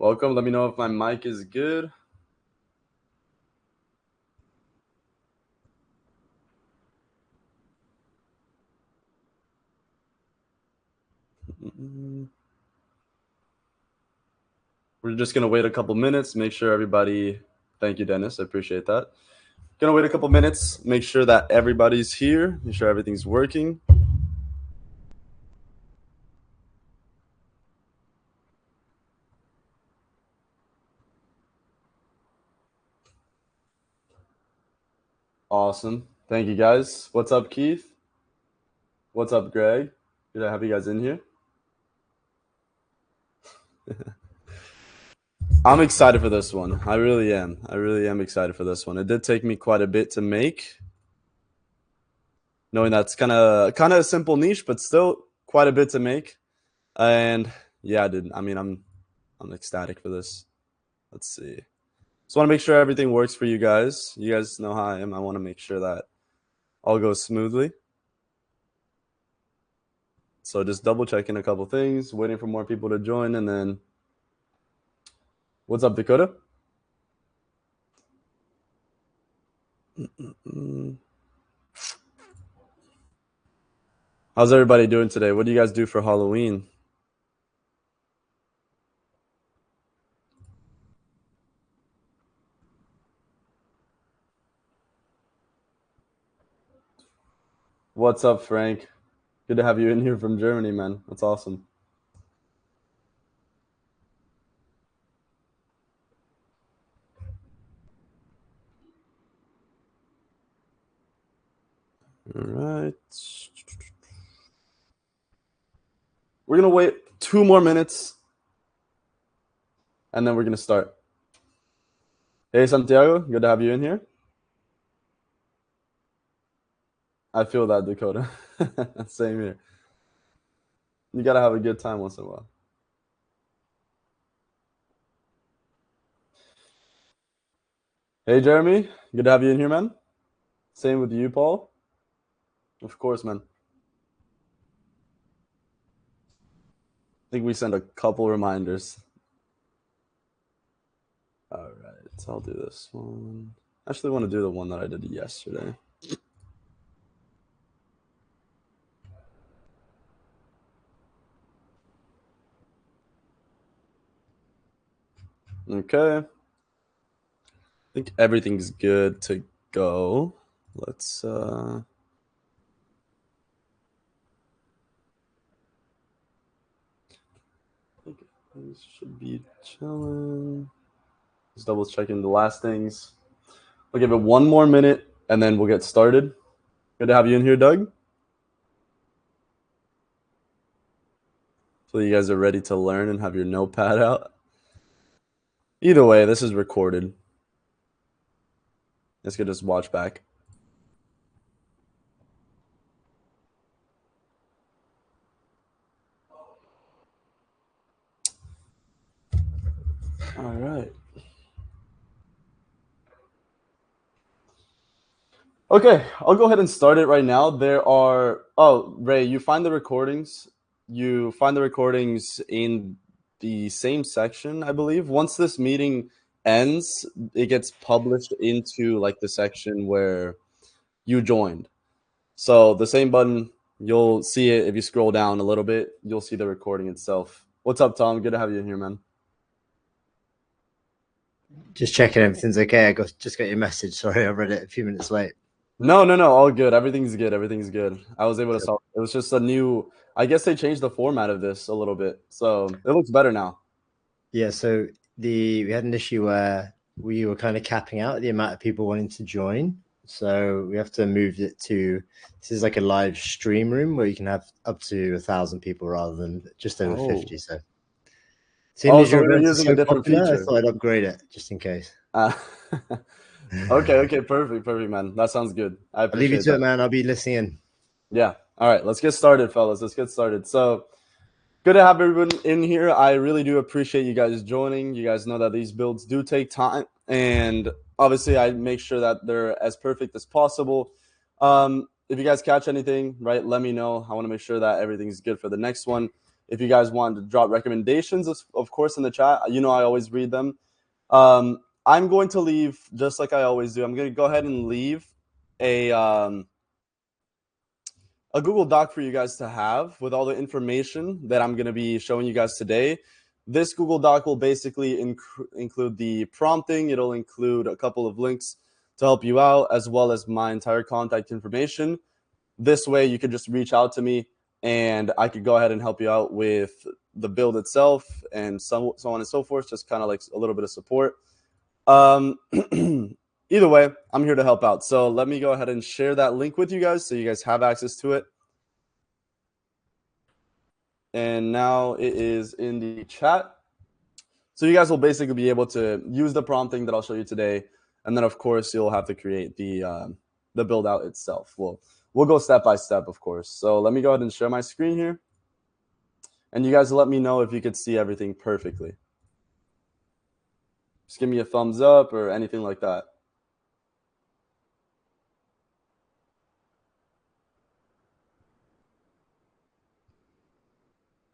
Welcome. Let me know if my mic is good. We're just going to wait a couple minutes, make sure everybody. Thank you, Dennis. I appreciate that. Going to wait a couple minutes, make sure that everybody's here, make sure everything's working. Awesome. Thank you, guys. What's up, Keith? What's up, Greg? Good to have you guys in here. I'm excited for this one. I really am. I really am excited for this one. It did take me quite a bit to make, knowing that's kind of a simple niche, but still quite a bit to make. And yeah, dude. I mean, I'm ecstatic for this. Let's see. Just want to make sure everything works for you guys. You guys know how I am. I want to make sure that all goes smoothly. So just double checking a couple things, waiting for more people to join, and then what's up, Dakota? How's everybody doing today? What do you guys do for Halloween? What's up, Frank? Good to have you in here from Germany, man. That's awesome. All right. We're going to wait 2 more minutes, and then we're going to start. Hey, Santiago. Good to have you in here. I feel that, Dakota. Same here. You got to have a good time once in a while. Hey, Jeremy. Good to have you in here, man. Same with you, Paul. Of course, man. I think we sent a couple reminders. All right, so I'll do this one. I actually want to do the one that I did yesterday. Okay. I think everything's good to go. Let's I think things should be chilling. Just double checking the last things. I'll give it 1 more minute and then we'll get started. Good to have you in here, Doug. So you guys are ready to learn and have your notepad out. Either way, this is recorded. Let's get just watch back. All right. Okay, I'll go ahead and start it right now. There are Ray, you find the recordings. You find the recordings in the same section, I believe. Once this meeting ends, it gets published into like the section where you joined. So the same button, you'll see it if you scroll down a little bit, you'll see the recording itself. What's up, Tom? Good to have you in here, man. Just checking everything's okay. I just got your message. Sorry, I read it a few minutes late. No, all good. Everything's good. Everything's good. I was able to solve. It was just a new. I guess they changed the format of this a little bit, so it looks better now. Yeah. So we had an issue where we were kind of capping out the amount of people wanting to join. So we have to move it to. This is like a live stream room where you can have up to 1,000 people rather than just over 50. So. Seeing as so we're using a different popular, feature. I thought I'd upgrade it just in case. Okay, perfect, man. That sounds good. I appreciate I'll leave you to it, man. I'll be listening in. Yeah. All right, let's get started, fellas. Let's get started. So good to have everyone in here. I really do appreciate you guys joining. You guys know that these builds do take time, and obviously I make sure that they're as perfect as possible. If you guys catch anything, right, let me know. I want to make sure that everything's good for the next one. If you guys want to drop recommendations, of course, in the chat, I always read them. I'm going to leave, just like I always do, I'm going to go ahead and leave a Google Doc for you guys to have with all the information that I'm going to be showing you guys today. This Google Doc will basically include the prompting. It'll include a couple of links to help you out, as well as my entire contact information. This way, you could just reach out to me, and I could go ahead and help you out with the build itself and so on and so forth, just kind of like a little bit of support. Either way, I'm here to help out. So let me go ahead and share that link with you guys so you guys have access to it. And now it is in the chat. So you guys will basically be able to use the prompting that I'll show you today. And then, of course, you'll have to create the build out itself. We'll go step by step, of course. So let me go ahead and share my screen here. And you guys let me know if you could see everything perfectly. Just give me a thumbs up or anything like that.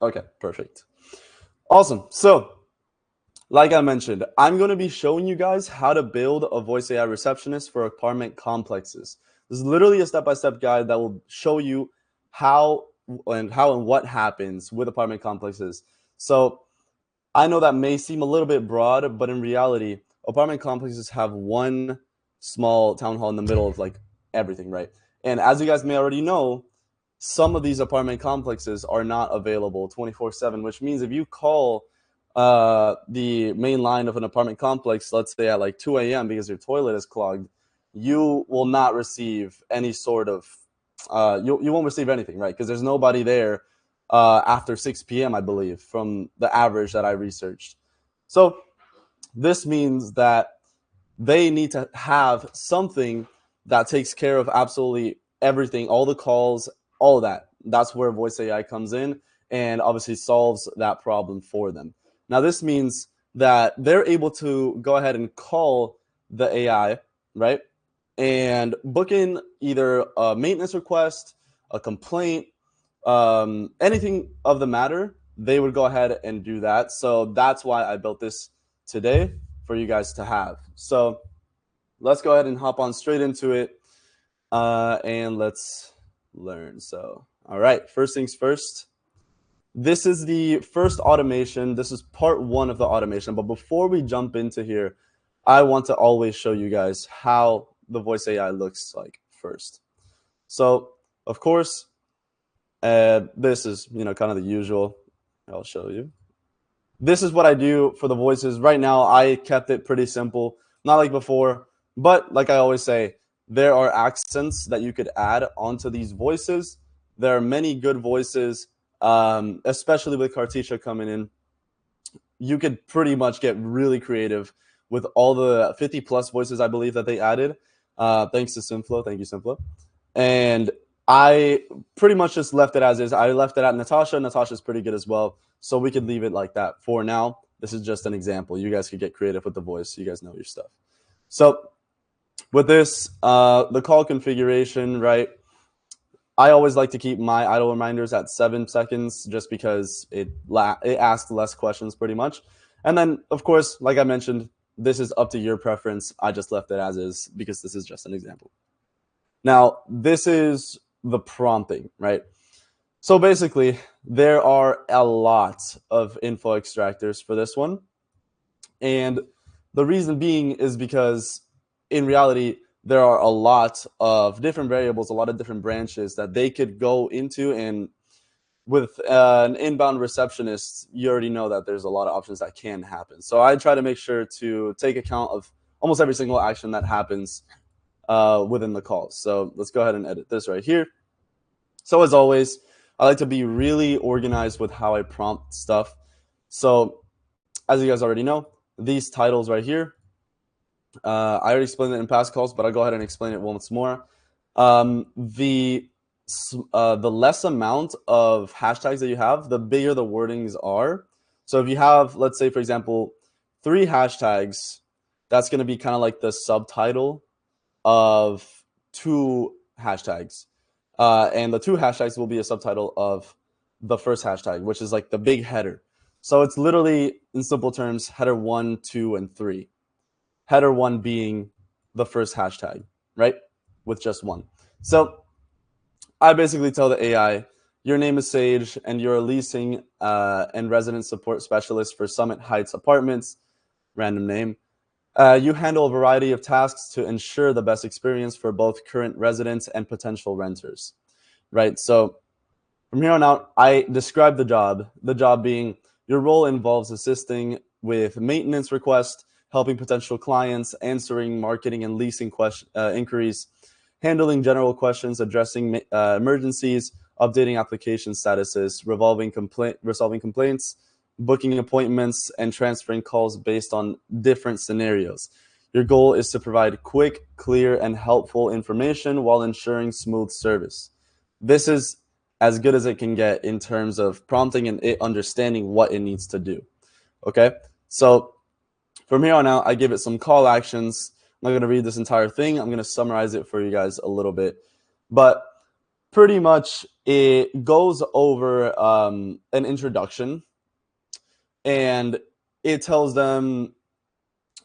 Okay, perfect. Awesome. So, like I mentioned, I'm going to be showing you guys how to build a voice AI receptionist for apartment complexes. This is literally a step-by-step guide that will show you how and what happens with apartment complexes. So I know that may seem a little bit broad, but in reality, apartment complexes have one small town hall in the middle of like everything, right? And as you guys may already know, some of these apartment complexes are not available 24/7, which means if you call the main line of an apartment complex, let's say at like 2 a.m. because your toilet is clogged, you will not receive any sort of you won't receive anything, right? Because there's nobody there after 6 p.m., I believe, from the average that I researched. So this means that they need to have something that takes care of absolutely everything, all the calls, all of that. That's where voice AI comes in and obviously solves that problem for them. Now, this means that they're able to go ahead and call the AI, right? And book in either a maintenance request, a complaint, anything of the matter, they would go ahead and do that. So that's why I built this today for you guys to have. So let's go ahead and hop on straight into it and let's learn. So, all right, first things first. This is the first automation. This is part one of the automation. But before we jump into here, I want to always show you guys how the voice AI looks like first. So, of course, this is, kind of the usual. I'll show you. This is what I do for the voices. Right now, I kept it pretty simple, not like before. But like I always say, there are accents that you could add onto these voices. There are many good voices, especially with Cartisha coming in. You could pretty much get really creative with all the 50 plus voices I believe that they added. Thanks to Synthflow. Thank you, Synthflow. And I pretty much just left it as is. I left it at Natasha. Natasha's pretty good as well. So we could leave it like that for now. This is just an example. You guys could get creative with the voice. You guys know your stuff. So with this, the call configuration, right? I always like to keep my idle reminders at 7 seconds just because it asks less questions pretty much. And then, of course, like I mentioned, this is up to your preference. I just left it as is because this is just an example. Now, this is the prompting, right? So basically, there are a lot of info extractors for this one. And the reason being is because in reality, there are a lot of different variables, a lot of different branches that they could go into. And with an inbound receptionist, you already know that there's a lot of options that can happen. So I try to make sure to take account of almost every single action that happens within the calls. So let's go ahead and edit this right here. So as always, I like to be really organized with how I prompt stuff. So as you guys already know, these titles right here, I already explained it in past calls, but I'll go ahead and explain it once more. The less amount of hashtags that you have, the bigger the wordings are. So if you have, let's say, for example, 3 hashtags, that's going to be kind of like the subtitle of 2 hashtags. And the 2 hashtags will be a subtitle of the first hashtag, which is like the big header. So it's literally, in simple terms, header 1, 2, and 3. Header 1 being the first hashtag, right? With just one. So I basically tell the AI, your name is Sage, and you're a leasing and resident support specialist for Summit Heights Apartments, random name. You handle a variety of tasks to ensure the best experience for both current residents and potential renters, right? So from here on out, I describe the job being your role involves assisting with maintenance requests, helping potential clients, answering marketing and leasing inquiries, handling general questions, addressing emergencies, updating application statuses, resolving complaints, booking appointments, and transferring calls based on different scenarios. Your goal is to provide quick, clear, and helpful information while ensuring smooth service. This is as good as it can get in terms of prompting and it understanding what it needs to do. Okay, so from here on out, I give it some call actions. I'm not going to read this entire thing. I'm going to summarize it for you guys a little bit. But pretty much it goes over an introduction, and it tells them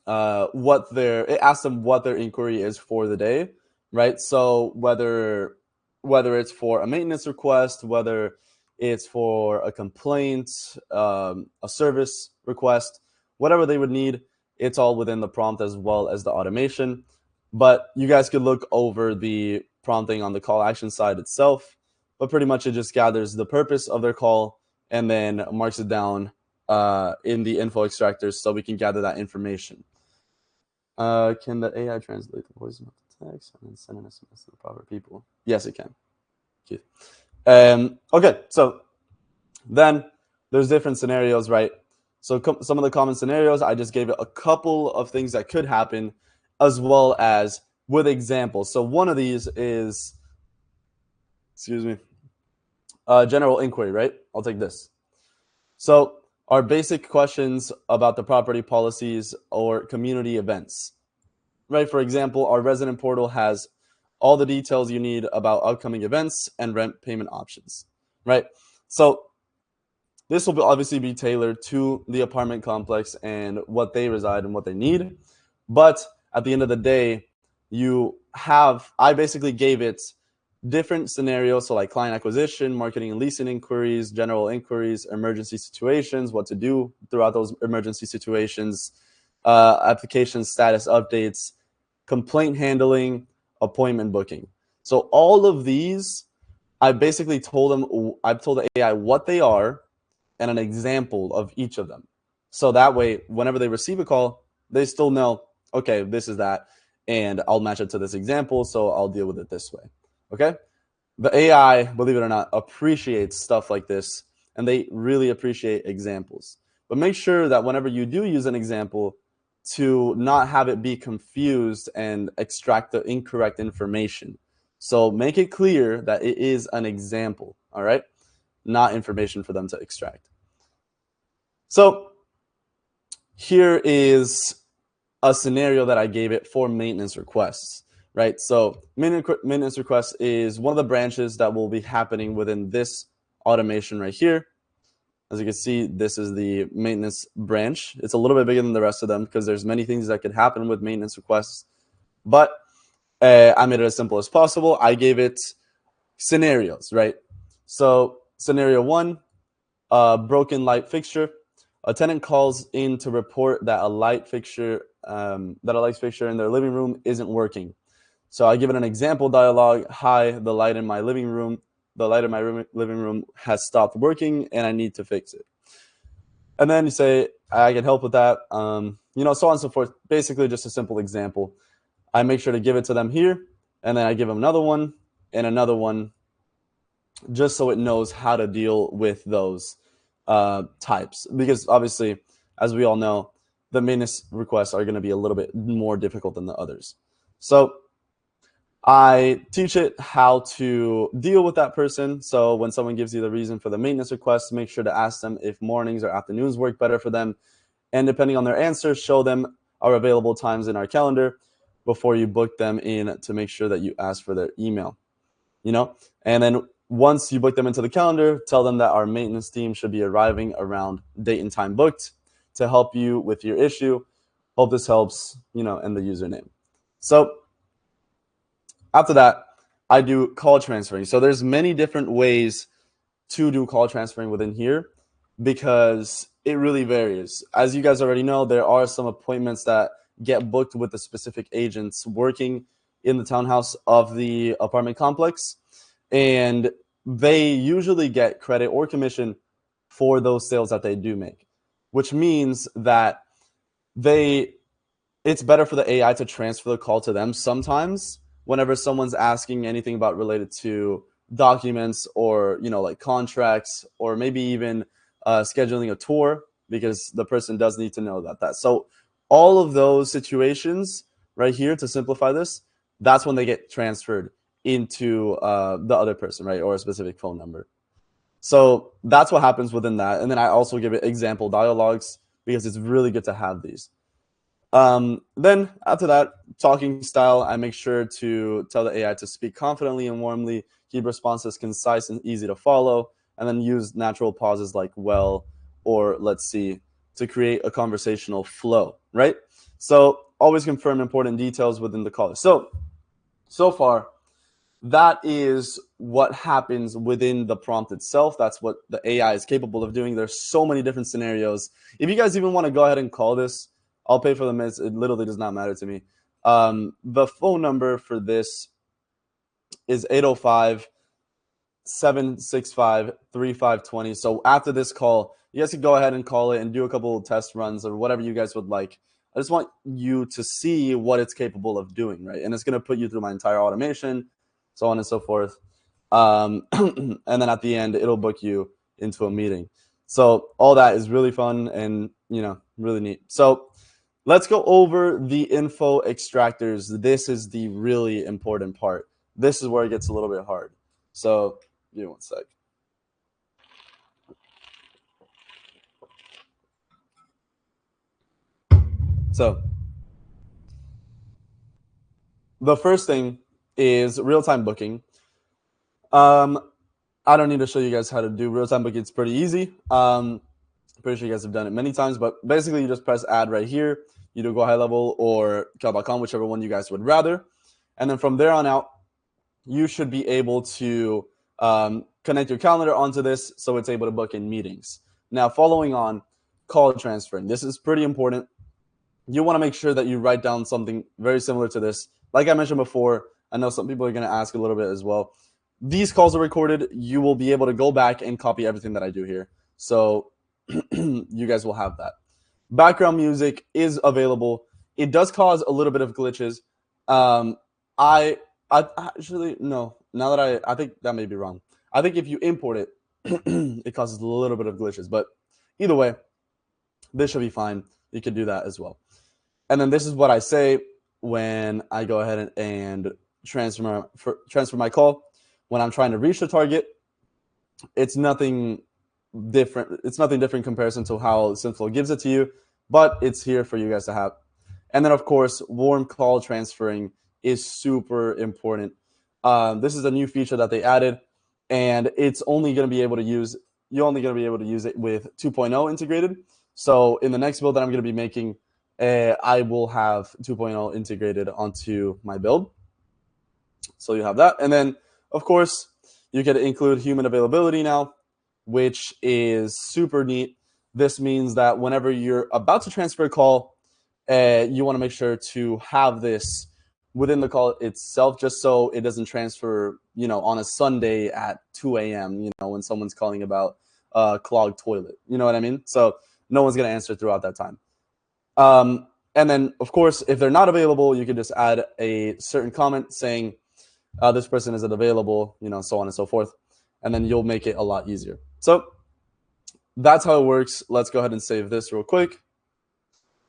it asks them what their inquiry is for the day, right? So whether it's for a maintenance request, whether it's for a complaint, a service request, whatever they would need, it's all within the prompt as well as the automation. But you guys could look over the prompting on the call action side itself. But pretty much it just gathers the purpose of their call and then marks it down in the info extractors so we can gather that information. Can the AI translate the voice into text and then send an SMS to the proper people? Yes, it can. Okay, so then there's different scenarios, right? So some of the common scenarios, I just gave it a couple of things that could happen, as well as with examples. So one of these is, general inquiry, right? I'll take this. So our basic questions about the property policies or community events, right? For example, our resident portal has all the details you need about upcoming events and rent payment options, right? So this will obviously be tailored to the apartment complex and what they reside and what they need. But at the end of the day, I basically gave it different scenarios. So like client acquisition, marketing and leasing inquiries, general inquiries, emergency situations, what to do throughout those emergency situations, application status updates, complaint handling, appointment booking. So all of these, I've told the AI what they are and an example of each of them. So that way, whenever they receive a call, they still know, okay, this is that, and I'll match it to this example, so I'll deal with it this way. Okay? The AI, believe it or not, appreciates stuff like this, and they really appreciate examples. But make sure that whenever you do use an example, to not have it be confused and extract the incorrect information. So make it clear that it is an example, all right? Not information for them to extract. So here is a scenario that I gave it for maintenance requests, right? So maintenance requests is one of the branches that will be happening within this automation right here. As you can see, this is the maintenance branch. It's a little bit bigger than the rest of them because there's many things that could happen with maintenance requests. But I made it as simple as possible. I gave it scenarios, right? So scenario 1, broken light fixture. A tenant calls in to report that a light fixture in their living room isn't working. So I give it an example dialogue. Hi, the light in my living room has stopped working and I need to fix it. And then you say, I can help with that. So on and so forth. Basically just a simple example. I make sure to give it to them here, and then I give them another one and another one, just so it knows how to deal with those types. Because obviously, as we all know, the maintenance requests are going to be a little bit more difficult than the others. So I teach it how to deal with that person. So when someone gives you the reason for the maintenance request, make sure to ask them if mornings or afternoons work better for them. And depending on their answers, show them our available times in our calendar before you book them in to make sure that you ask for their email. And then Once you book them into the calendar, tell them that our maintenance team should be arriving around date and time booked to help you with your issue. Hope this helps, and the username. So after that, I do call transferring. So there's many different ways to do call transferring within here because it really varies. As you guys already know, there are some appointments that get booked with the specific agents working in the townhouse of the apartment complex, and they usually get credit or commission for those sales that they do make, which means that they it's better for the AI to transfer the call to them sometimes whenever someone's asking anything about related to documents or like contracts or maybe even scheduling a tour, because the person does need to know that. So all of those situations right here, to simplify this, that's when they get transferred into the other person, right, or a specific phone number. So that's what happens within that. And then I also give it example dialogues because it's really good to have these. Then after that, talking style, I make sure to tell the AI to speak confidently and warmly, keep responses concise and easy to follow, and then use natural pauses like well or let's see to create a conversational flow, right? So always confirm important details within the call. So far, that is what happens within the prompt itself. That's what the AI is capable of doing. There's so many different scenarios. If you guys even want to go ahead and call this, I'll pay for the minutes. It literally does not matter to me. The phone number for this is 805 765 3520. So after this call, you guys can go ahead and call it and do a couple of test runs or whatever you guys would like. I just want you to see what it's capable of doing, right? And it's going to put you through my entire automation, so on and so forth. And then at the end, it'll book you into a meeting. So all that is really fun and, really neat. So let's go over the info extractors. This is the really important part. This is where it gets a little bit hard. So give me one sec. So the first thing is real-time booking. I don't need to show you guys how to do real-time booking. It's pretty easy. Pretty sure you guys have done it many times, but basically you just press add right here. You do go high level or cal.com, whichever one you guys would rather. And then from there on out, you should be able to connect your calendar onto this so it's able to book in meetings. Now, following on call transferring, this is pretty important. You want to make sure that you write down something very similar to this. Like I mentioned before, I know some people are going to ask a little bit as well. These calls are recorded. You will be able to go back and copy everything that I do here. So you guys will have that. Background music is available. It does cause a little bit of glitches. I actually no. Now that I think that may be wrong. I think if you import it, it causes a little bit of glitches. But either way, this should be fine. You can do that as well. And then this is what I say when I go ahead and transfer my call. When I'm trying to reach the target, it's nothing different. It's nothing different in comparison to how Synthflow gives it to you, but it's here for you guys to have. And then, of course, warm call transferring is super important. This is a new feature that they added, and it's only going to be able to use. You're only going to be able to use it with 2.0 integrated. So in the next build that I'm going to be making, I will have 2.0 integrated onto my build. So you have that. And then, of course, you can include human availability now, which is super neat. This means that whenever you're about to transfer a call, you want to make sure to have this within the call itself, just so it doesn't transfer, on a Sunday at 2 a.m., when someone's calling about a clogged toilet. You know what I mean? So no one's going to answer throughout that time. And then, of course, if they're not available, you can just add a certain comment saying, this person isn't available, so on and so forth. And then you'll make it a lot easier. So that's how it works. Let's go ahead and save this real quick.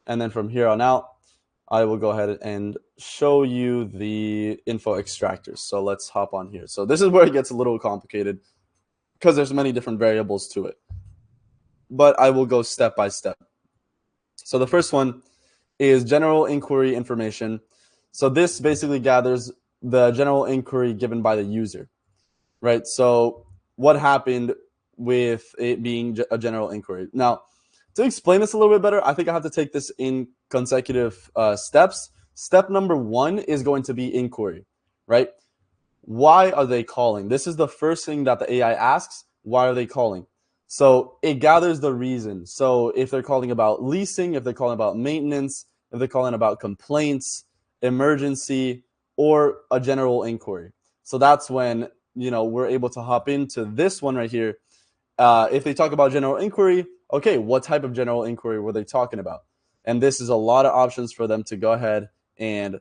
And then from here on out, I will go ahead and show you the info extractors. So let's hop on here. So this is where it gets a little complicated because there's many different variables to it. But I will go step by step. So the first one is general inquiry information. So this basically gathers the general inquiry given by the user, right? So what happened with it being a general inquiry? Now, to explain this a little bit better, I think I have to take this in consecutive steps. Step number one is going to be inquiry, right? Why are they calling? This is the first thing that the AI asks. Why are they calling? So it gathers the reason. So if they're calling about leasing, if they're calling about maintenance, if they're calling about complaints, emergency, or a general inquiry. So that's when, we're able to hop into this one right here. If they talk about general inquiry, okay, what type of general inquiry were they talking about? And this is a lot of options for them to go ahead and,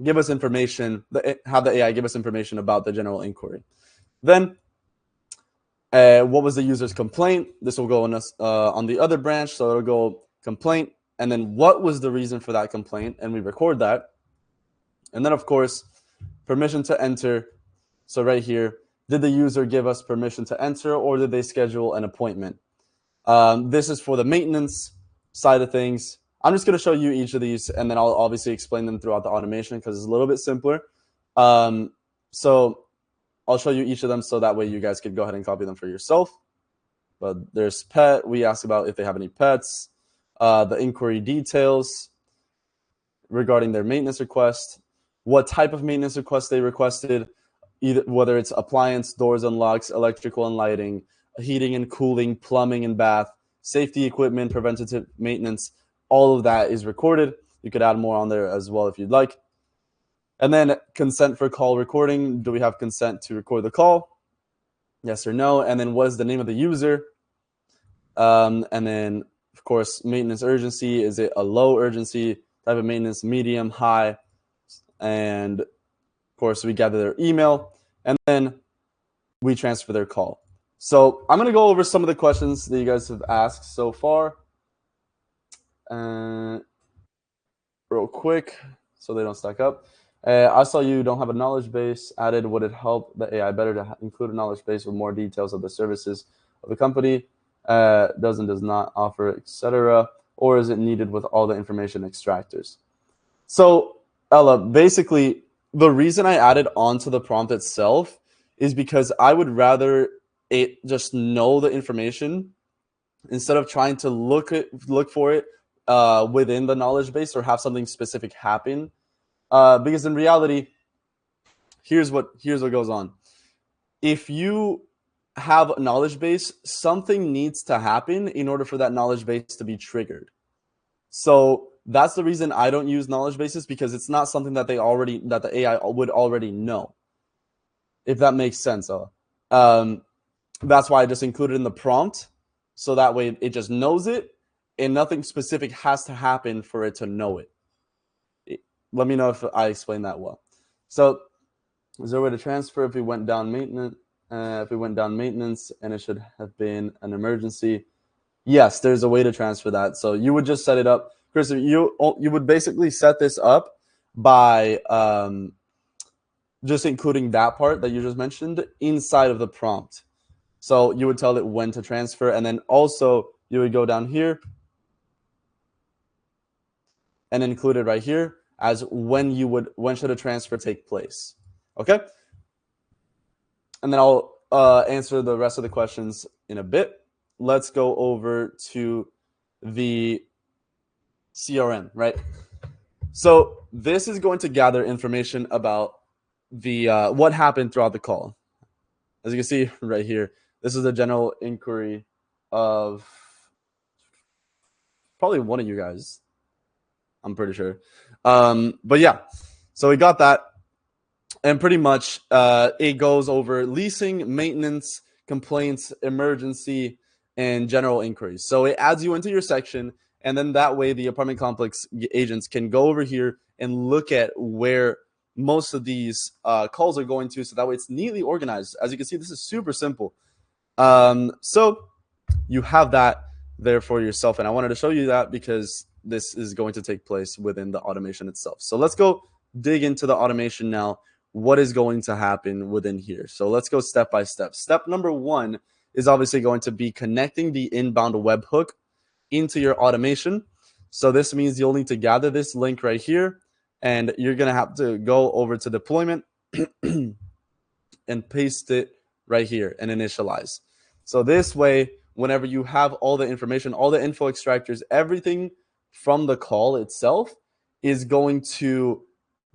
give us information, have the AI give us information about the general inquiry. Then, what was the user's complaint? This will go on the other branch, so it'll go complaint, and then what was the reason for that complaint, and we record that. And then, of course, permission to enter. So right here, did the user give us permission to enter, or did they schedule an appointment? This is for the maintenance side of things. I'm just going to show you each of these, and then I'll obviously explain them throughout the automation because it's a little bit simpler. So I'll show you each of them so that way you guys could go ahead and copy them for yourself. But there's pet. We ask about if they have any pets. The inquiry details regarding their maintenance request. What type of maintenance request they requested, either whether it's appliance, doors and locks, electrical and lighting, heating and cooling, plumbing and bath, safety equipment, preventative maintenance. All of that is recorded. You could add more on there as well if you'd like. And then consent for call recording. Do we have consent to record the call? Yes or no? And then what is the name of the user? And then, of course, maintenance urgency. Is it a low urgency type of maintenance, medium, high? And, of course, we gather their email. And then we transfer their call. So I'm going to go over some of the questions that you guys have asked so far. Real quick, so they don't stack up. I saw you don't have a knowledge base added. Would it help the AI better to include a knowledge base with more details of the services of the company? Does not offer, etc. Or is it needed with all the information extractors? So, Ella, basically, the reason I added onto the prompt itself is because I would rather it just know the information instead of trying to look for it within the knowledge base or have something specific happen. Because in reality, here's what goes on. If you have a knowledge base, something needs to happen in order for that knowledge base to be triggered. So that's the reason I don't use knowledge bases, because it's not something that the AI would already know. If that makes sense, that's why I just included in the prompt, so that way it just knows it, and nothing specific has to happen for it to know it. Let me know if I explained that well. So, is there a way to transfer if we went down maintenance? If we went down maintenance and it should have been an emergency? Yes, there's a way to transfer that. So you would just set it up, Chris. You would basically set this up by just including that part that you just mentioned inside of the prompt. So you would tell it when to transfer, and then also you would go down here and include it right here as when should a transfer take place. Okay? And then I'll answer the rest of the questions in a bit. Let's go over to the CRM, right? So this is going to gather information about the what happened throughout the call. As you can see right here, this is a general inquiry of probably one of you guys. I'm pretty sure. But yeah, so we got that. And pretty much it goes over leasing, maintenance, complaints, emergency, and general inquiries. So it adds you into your section, and then that way the apartment complex agents can go over here and look at where most of these calls are going to, so that way it's neatly organized. As you can see, this is super simple. So you have that there for yourself, and I wanted to show you that because this is going to take place within the automation itself. So let's go dig into the automation now. What is going to happen within here? So let's go step by step. Step number one is obviously going to be connecting the inbound webhook into your automation. So this means you'll need to gather this link right here, and you're going to have to go over to deployment. And and paste it right here and initialize. So this way, whenever you have all the information, all the info extractors, everything from the call itself is going to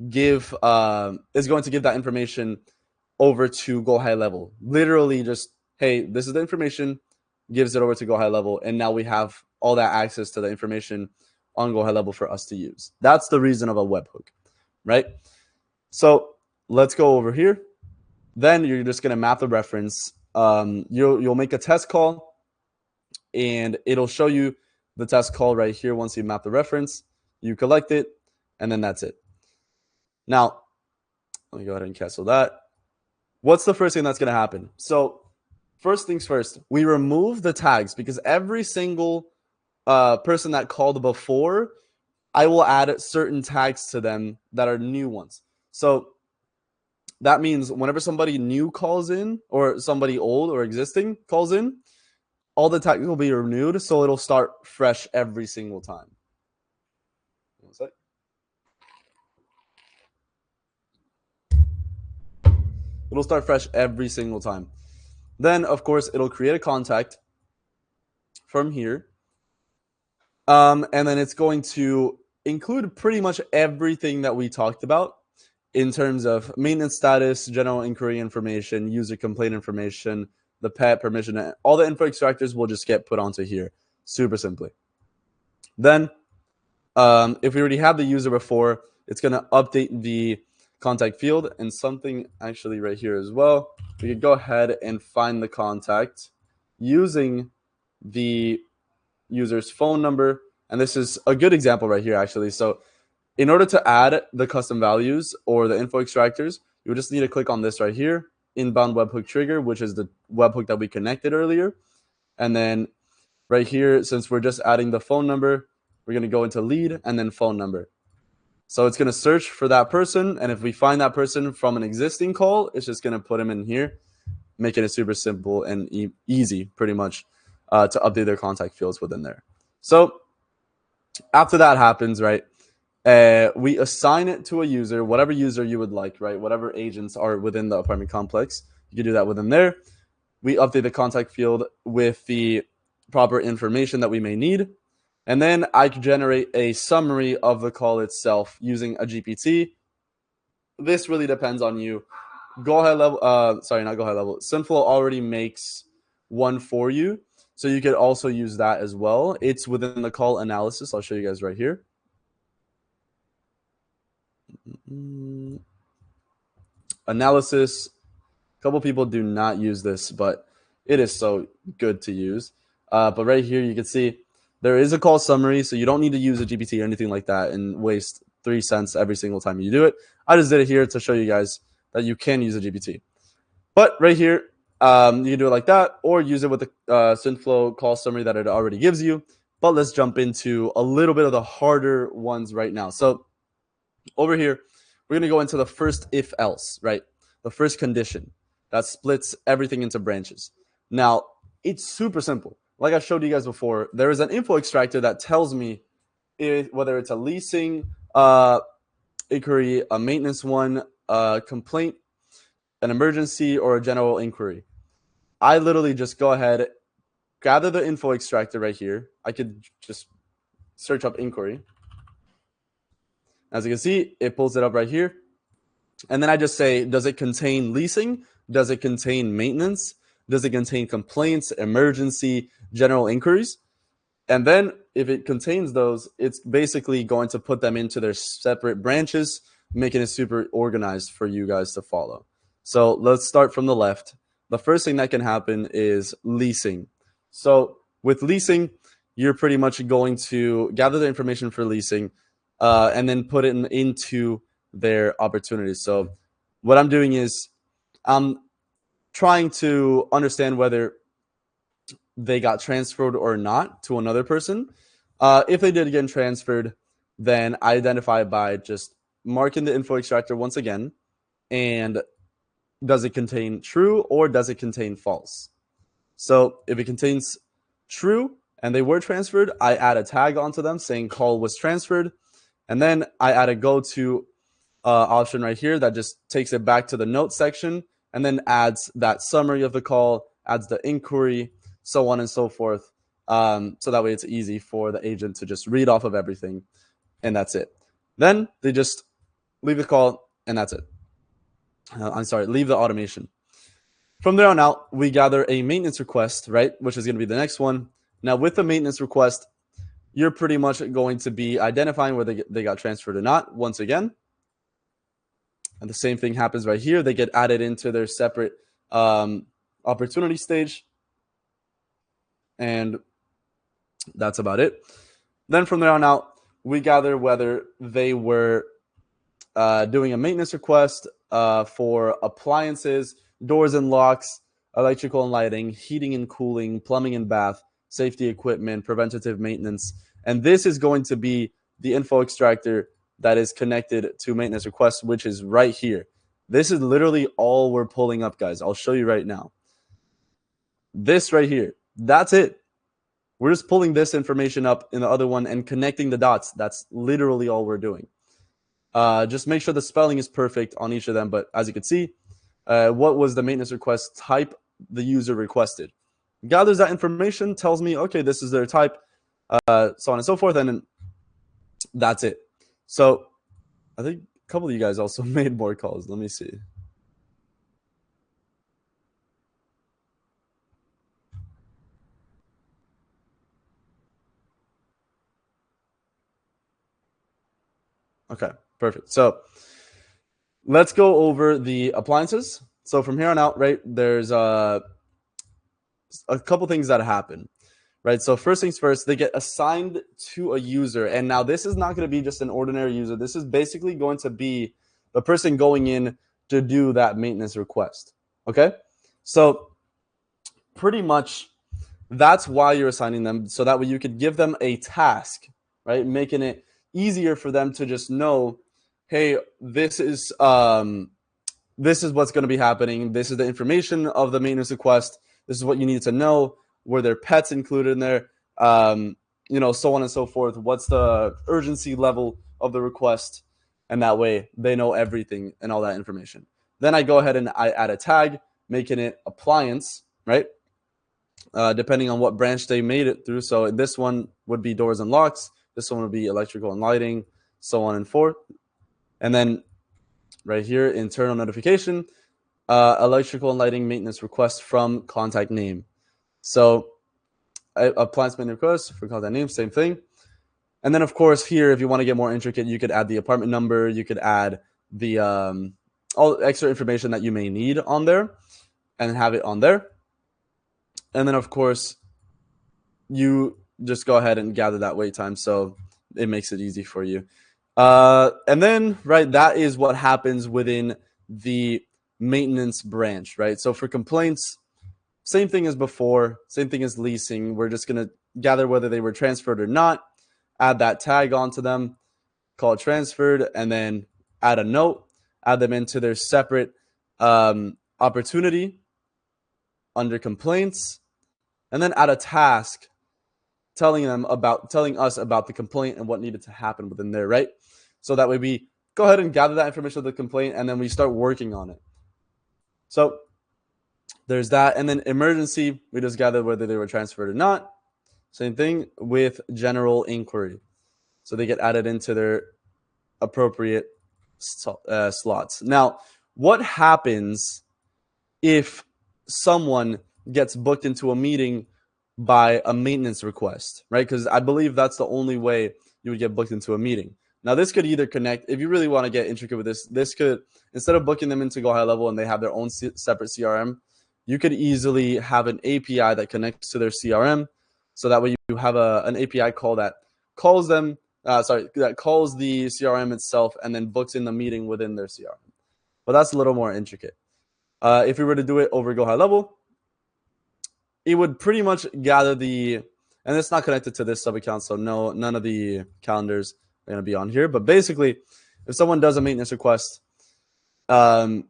give that information over to Go High Level. Literally just, hey, this is the information, gives it over to Go High Level, and now we have all that access to the information on Go High Level for us to use. That's the reason of a webhook, right? So let's go over here. Then you're just going to map the reference. You'll make a test call, and it'll show you the test call right here. Once you map the reference, you collect it, and then that's it. Now, let me go ahead and cancel that. What's the first thing that's going to happen? So first things first, we remove the tags because every single person that called before, I will add certain tags to them that are new ones. So that means whenever somebody new calls in or somebody old or existing calls in, all the tags will be renewed, so it'll start fresh every single time. One sec. It'll start fresh every single time. Then, of course, it'll create a contact from here. And then it's going to include pretty much everything that we talked about in terms of maintenance status, general inquiry information, user complaint information, the pet permission, all the info extractors will just get put onto here super simply. Then, if we already have the user before, it's going to update the contact field and something actually right here as well. We could go ahead and find the contact using the user's phone number. And this is a good example right here, actually. So in order to add the custom values or the info extractors, you would just need to click on this right here, inbound webhook trigger, which is the webhook that we connected earlier. And then right here, since we're just adding the phone number, we're going to go into lead and then phone number. So it's going to search for that person. And if we find that person from an existing call, it's just going to put him in here, making it super simple and easy pretty much to update their contact fields within there. So after that happens, right, we assign it to a user, whatever user you would like, right? Whatever agents are within the apartment complex, you can do that within there. We update the contact field with the proper information that we may need. And then I can generate a summary of the call itself using a GPT. This really depends on you. Go High Level, not Go High Level. Synthflow already makes one for you. So you could also use that as well. It's within the call analysis. I'll show you guys right here. Analysis. A couple people do not use this, but it is so good to use. But right here, you can see there is a call summary, so you don't need to use a GPT or anything like that and waste 3 cents every single time you do it. I just did it here to show you guys that you can use a GPT. But right here, you can do it like that or use it with the Synthflow call summary that it already gives you. But let's jump into a little bit of the harder ones right now. So over here, we're going to go into the first if else, right? The first condition that splits everything into branches. Now, it's super simple. Like I showed you guys before, there is an info extractor that tells me whether it's a leasing inquiry, a maintenance one, a complaint, an emergency, or a general inquiry. I literally just go ahead, gather the info extractor right here. I could just search up inquiry. As you can see, it pulls it up right here. And then I just say, does it contain leasing? Does it contain maintenance? Does it contain complaints, emergency, general inquiries? And then if it contains those, it's basically going to put them into their separate branches, making it super organized for you guys to follow. So let's start from the left. The first thing that can happen is leasing. So with leasing, you're pretty much going to gather the information for leasing and then put it into their opportunities. So what I'm doing is I'm trying to understand whether they got transferred or not to another person. If they did get transferred, then I identify by just marking the info extractor once again. And does it contain true or does it contain false? So if it contains true and they were transferred, I add a tag onto them saying call was transferred. And then I add a go to option right here that just takes it back to the notes section and then adds that summary of the call, adds the inquiry, so on and so forth. So that way it's easy for the agent to just read off of everything, and that's it. Then they just leave the call, and that's it. Leave the automation. From there on out, we gather a maintenance request, right, which is going to be the next one. Now, with the maintenance request, you're pretty much going to be identifying whether they got transferred or not, once again. And the same thing happens right here. They get added into their separate opportunity stage. And that's about it. Then from there on out, we gather whether they were doing a maintenance request for appliances, doors and locks, electrical and lighting, heating and cooling, plumbing and bath, safety equipment, preventative maintenance. And this is going to be the info extractor that is connected to maintenance requests, which is right here. This is literally all we're pulling up, guys. I'll show you right now. This right here, that's it. We're just pulling this information up in the other one and connecting the dots. That's literally all we're doing. Just make sure the spelling is perfect on each of them. But as you can see, what was the maintenance request type the user requested? Gathers that information, tells me, okay, this is their type, so on and so forth, and then that's it. So I think a couple of you guys also made more calls. Let me see. Okay, perfect. So let's go over the appliances. So from here on out, right, there's a couple things that happen, right? So first things first, they get assigned to a user. And now this is not going to be just an ordinary user. This is basically going to be the person going in to do that maintenance request. Okay? So pretty much that's why you're assigning them, so that way you could give them a task, right? Making it easier for them to just know, hey, this is what's going to be happening. This is the information of the maintenance request. This is what you need to know. Were there pets included in there? So on and so forth. What's the urgency level of the request? And that way they know everything and all that information. Then I go ahead and I add a tag, making it appliance, right? Depending on what branch they made it through. So this one would be doors and locks. This one would be electrical and lighting, so on and forth. And then right here, internal notification, electrical and lighting maintenance request from contact name. So appliance maintenance request for contact name, same thing. And then, of course, here, if you want to get more intricate, you could add the apartment number. You could add the all extra information that you may need on there and have it on there. And then, of course, you just go ahead and gather that wait time, so it makes it easy for you. And then, right, that is what happens within the maintenance branch, right? So for complaints, same thing as before, same thing as leasing. We're just going to gather whether they were transferred or not, add that tag onto them, call it transferred, and then add a note, add them into their separate opportunity under complaints, and then add a task telling us about the complaint and what needed to happen within there, right? So that way we go ahead and gather that information of the complaint, and then we start working on it. So there's that. And then emergency, we just gather whether they were transferred or not. Same thing with general inquiry. So they get added into their appropriate slots. Now, what happens if someone gets booked into a meeting by a maintenance request, right? Because I believe that's the only way you would get booked into a meeting. Now, this could either connect, if you really want to get intricate with this could, instead of booking them into Go High Level and they have their own separate CRM, you could easily have an API that connects to their CRM. So that way you have an API call that calls them, that calls the CRM itself and then books in the meeting within their CRM. But that's a little more intricate. If we were to do it over Go High Level, it would pretty much gather and it's not connected to this sub account, so none of the calendars are going to be on here. But basically, if someone does a maintenance request and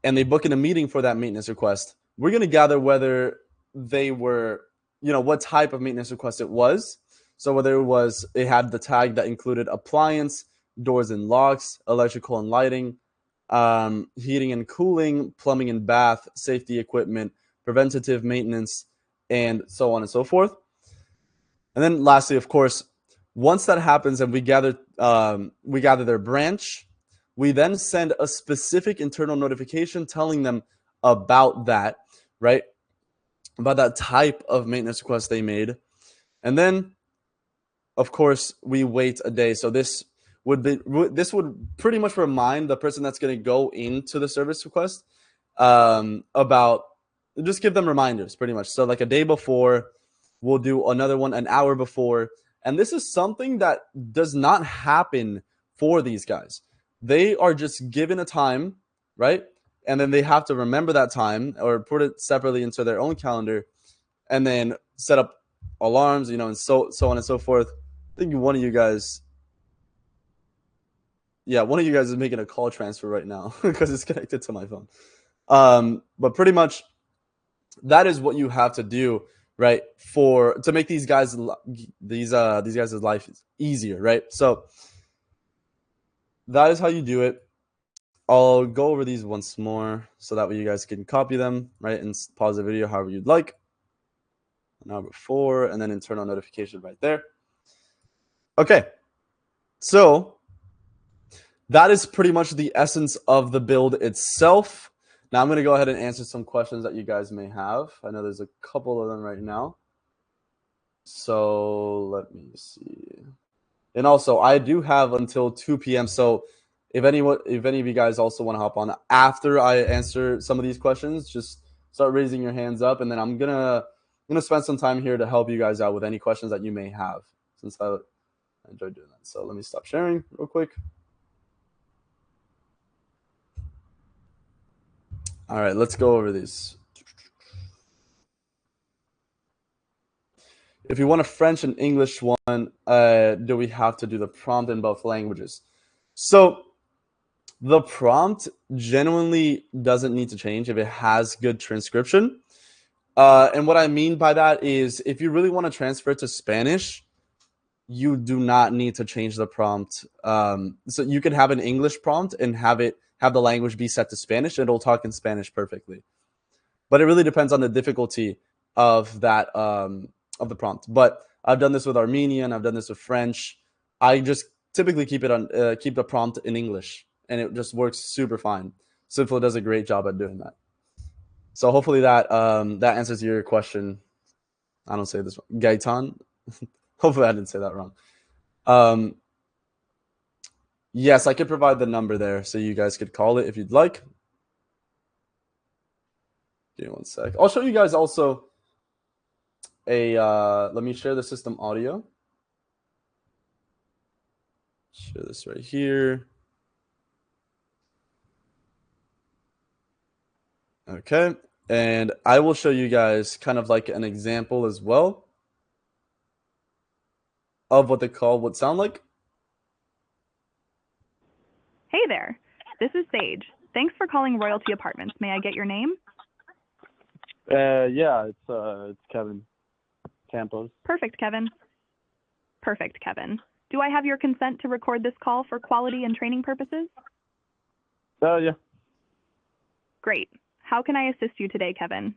they book in a meeting for that maintenance request, we're going to gather whether they were, what type of maintenance request it was. So whether it had the tag that included appliance, doors and locks, electrical and lighting, heating and cooling, plumbing and bath, safety equipment, preventative maintenance, and so on and so forth. And then lastly, of course, once that happens and we gather their branch, we then send a specific internal notification telling them about that, right? About that type of maintenance request they made. And then, of course, we wait a day. So this would pretty much remind the person that's going to go into the service request about, just give them reminders pretty much. So like a day before, we'll do another one an hour before. And this is something that does not happen for these guys. They are just given a time, right? And then they have to remember that time or put it separately into their own calendar and then set up alarms, and so on and so forth. I think one of you guys is making a call transfer right now because it's connected to my phone. But pretty much that is what you have to do, right? To make these guys' life easier, right? So that is how you do it. I'll go over these once more so that way you guys can copy them, right? And pause the video however you'd like. An hour before, and then internal notification right there. Okay, so that is pretty much the essence of the build itself. Now I'm going to go ahead and answer some questions that you guys may have. I know there's a couple of them right now. So let me see. And also, I do have until 2 p.m. So if any of you guys also want to hop on after I answer some of these questions, just start raising your hands up, and then I'm gonna spend some time here to help you guys out with any questions that you may have, since I enjoy doing that. So let me stop sharing real quick. All right, let's go over these. If you want a French and English one, do we have to do the prompt in both languages? So the prompt genuinely doesn't need to change if it has good transcription. And what I mean by that is if you really want to transfer to Spanish, you do not need to change the prompt. So you can have an English prompt and have the language be set to Spanish, and it'll talk in Spanish perfectly. But it really depends on the difficulty of that of the prompt. But I've done this with Armenian. I've done this with French. I just typically keep the prompt in English, and it just works super fine. Synthflow does a great job at doing that. So hopefully that answers your question. I don't say this wrong. Gaitan. Hopefully I didn't say that wrong. Yes, I could provide the number there so you guys could call it if you'd like. Give me one sec. I'll show you guys also let me share the system audio. Share this right here. Okay. And I will show you guys kind of like an example as well of what the call would sound like. Hey there, this is Sage. Thanks for calling Royalty Apartments. May I get your name? Yeah, it's Kevin Campos. Perfect, Kevin. Do I have your consent to record this call for quality and training purposes? Yeah. Great. How can I assist you today, Kevin?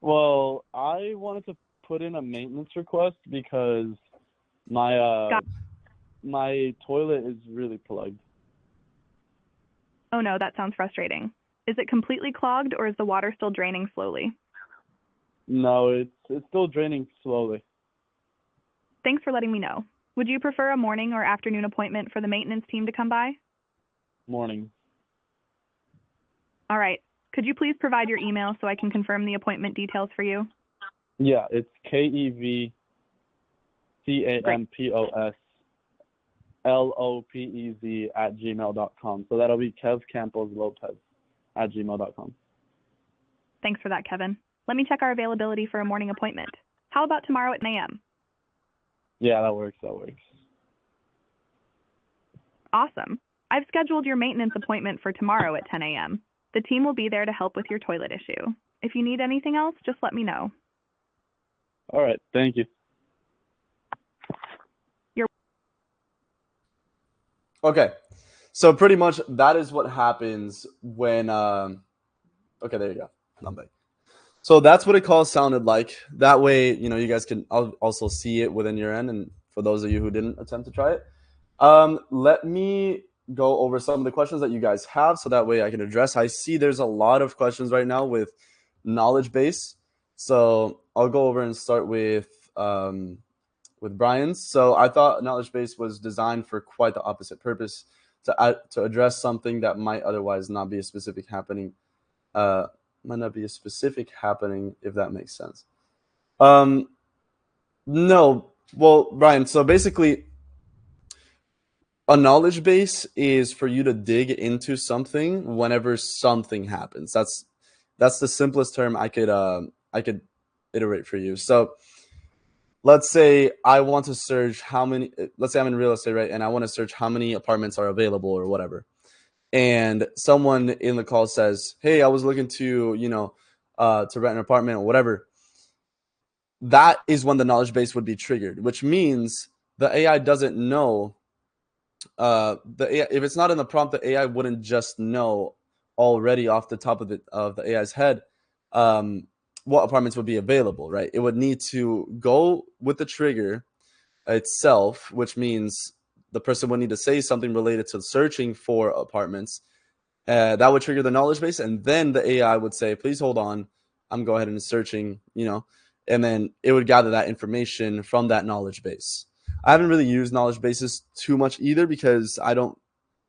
Well, I wanted to put in a maintenance request because my toilet is really plugged. Oh no, that sounds frustrating. Is it completely clogged or is the water still draining slowly? No, it's still draining slowly. Thanks for letting me know. Would you prefer a morning or afternoon appointment for the maintenance team to come by? Morning. All right. Could you please provide your email so I can confirm the appointment details for you? Yeah, it's KevCamposlopez@gmail.com. So that'll be KevCamposlopez@gmail.com. Thanks for that, Kevin. Let me check our availability for a morning appointment. How about tomorrow at 10 a.m.? Yeah, that works. Awesome. I've scheduled your maintenance appointment for tomorrow at 10 a.m. The team will be there to help with your toilet issue. If you need anything else, just let me know. All right, thank you. Okay, So pretty much that is what happens when. Okay, there you go. I'm back. So that's what a call sounded like. That way, you guys can also see it within your end. And for those of you who didn't attempt to try it, let me go over some of the questions that you guys have, so that way I can address. I see there's a lot of questions right now with knowledge base, so I'll go over and start with Brian's. So I thought knowledge base was designed for quite the opposite purpose, to address something that might otherwise not be a specific happening. Might not be a specific happening, if that makes sense. No, well, Brian. So basically, a knowledge base is for you to dig into something whenever something happens. That's the simplest term I could iterate for you. So let's say I want to search let's say I'm in real estate, right? And I want to search how many apartments are available or whatever. And someone in the call says, "Hey, I was looking to, to rent an apartment or whatever." That is when the knowledge base would be triggered, which means the AI doesn't know. The AI, if it's not in the prompt, the AI wouldn't just know already off the top of the AI's head what apartments would be available, right? It would need to go with the trigger itself, which means the person would need to say something related to searching for apartments. That would trigger the knowledge base, and then the AI would say, "Please hold on, I'm going ahead and searching," and then it would gather that information from that knowledge base. I haven't really used knowledge bases too much either, because I don't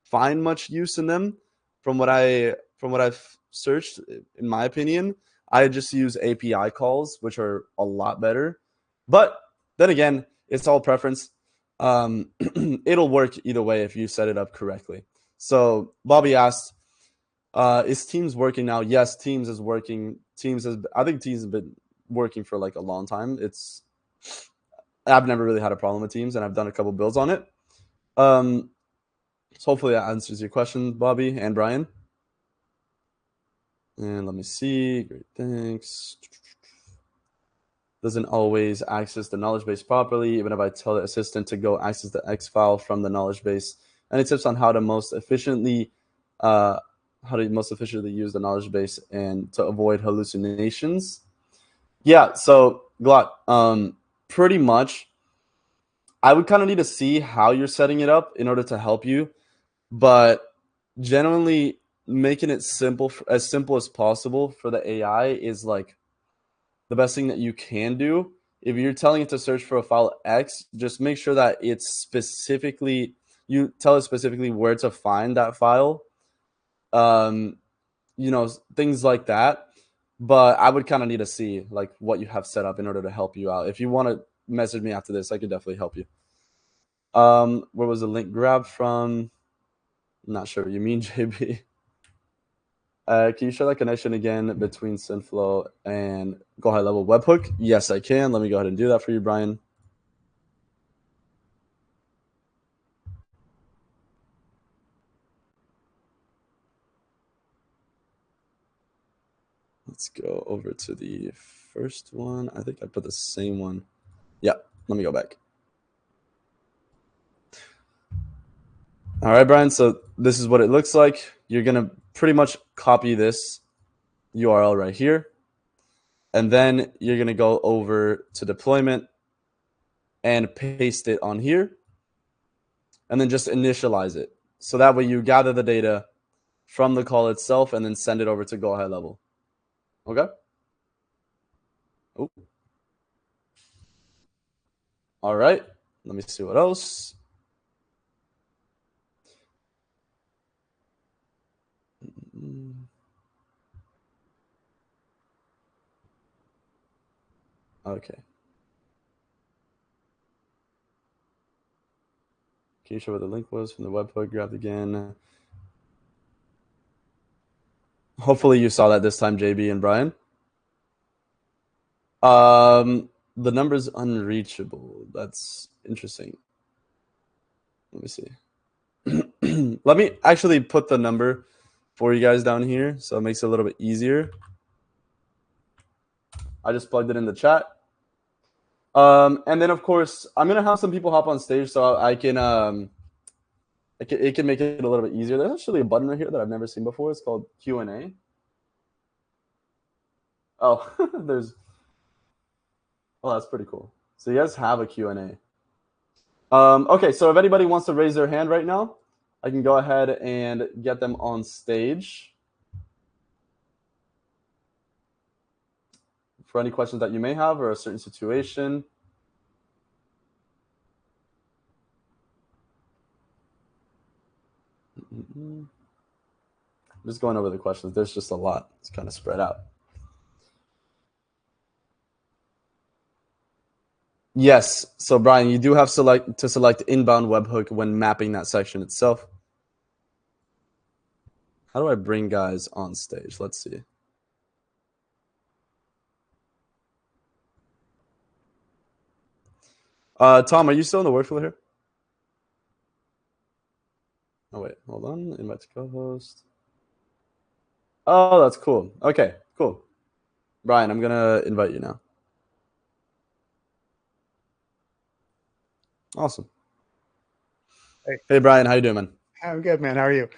find much use in them. From what I've searched, in my opinion, I just use API calls, which are a lot better. But then again, it's all preference. It'll work either way if you set it up correctly. So Bobby asked, is Teams working now? Yes, Teams is working. I think Teams has been working for like a long time. I've never really had a problem with Teams, and I've done a couple builds on it. So hopefully that answers your question, Bobby and Brian. And let me see. Great, thanks. Doesn't always access the knowledge base properly, even if I tell the assistant to go access the X file from the knowledge base. Any tips on how to most efficiently use the knowledge base and to avoid hallucinations? Yeah, so Glot, pretty much I would kind of need to see how you're setting it up in order to help you, but generally making it as simple as possible for the AI is like the best thing that you can do. If you're telling it to search for a file X, just make sure that you tell it specifically where to find that file. Things like that. But I would kind of need to see like what you have set up in order to help you out. If you want to message me after this, I could definitely help you. Where was the link grabbed from? I'm not sure what you mean, JB. Can you share that connection again between Synthflow and Go High Level Webhook? Yes, I can. Let me go ahead and do that for you, Brian. Let's go over to the first one. I think I put the same one. Yeah, let me go back. All right, Brian. So this is what it looks like. You're going to pretty much copy this URL right here. And then you're going to go over to deployment and paste it on here. And then just initialize it. So that way you gather the data from the call itself and then send it over to Go High Level. Okay? Oh. All right. Let me see what else. Okay. Can you show what the link was from the webhook grabbed again? Hopefully you saw that this time, JB and Brian. The number's unreachable. That's interesting. Let me see. Let me actually put the number for you guys down here, so it makes it a little bit easier. I just plugged it in the chat. And then of course I'm gonna have some people hop on stage so I can it can make it a little bit easier. There's actually a button right here that I've never seen before. It's called Q&A. Oh, that's pretty cool. So you guys have a Q&A. Okay, so if anybody wants to raise their hand right now, I can go ahead and get them on stage for any questions that you may have or a certain situation. I'm just going over the questions. There's just a lot. It's kind of spread out. Yes. So Brian, you do have to select inbound webhook when mapping that section itself. How do I bring guys on stage? Let's see. Tom, are you still in the workflow here? Oh, wait, hold on. Invite to co-host. Oh, that's cool. Okay, cool. Brian, I'm going to invite you now. Awesome. Hey, Brian, how you doing, man? I'm good, man. How are you?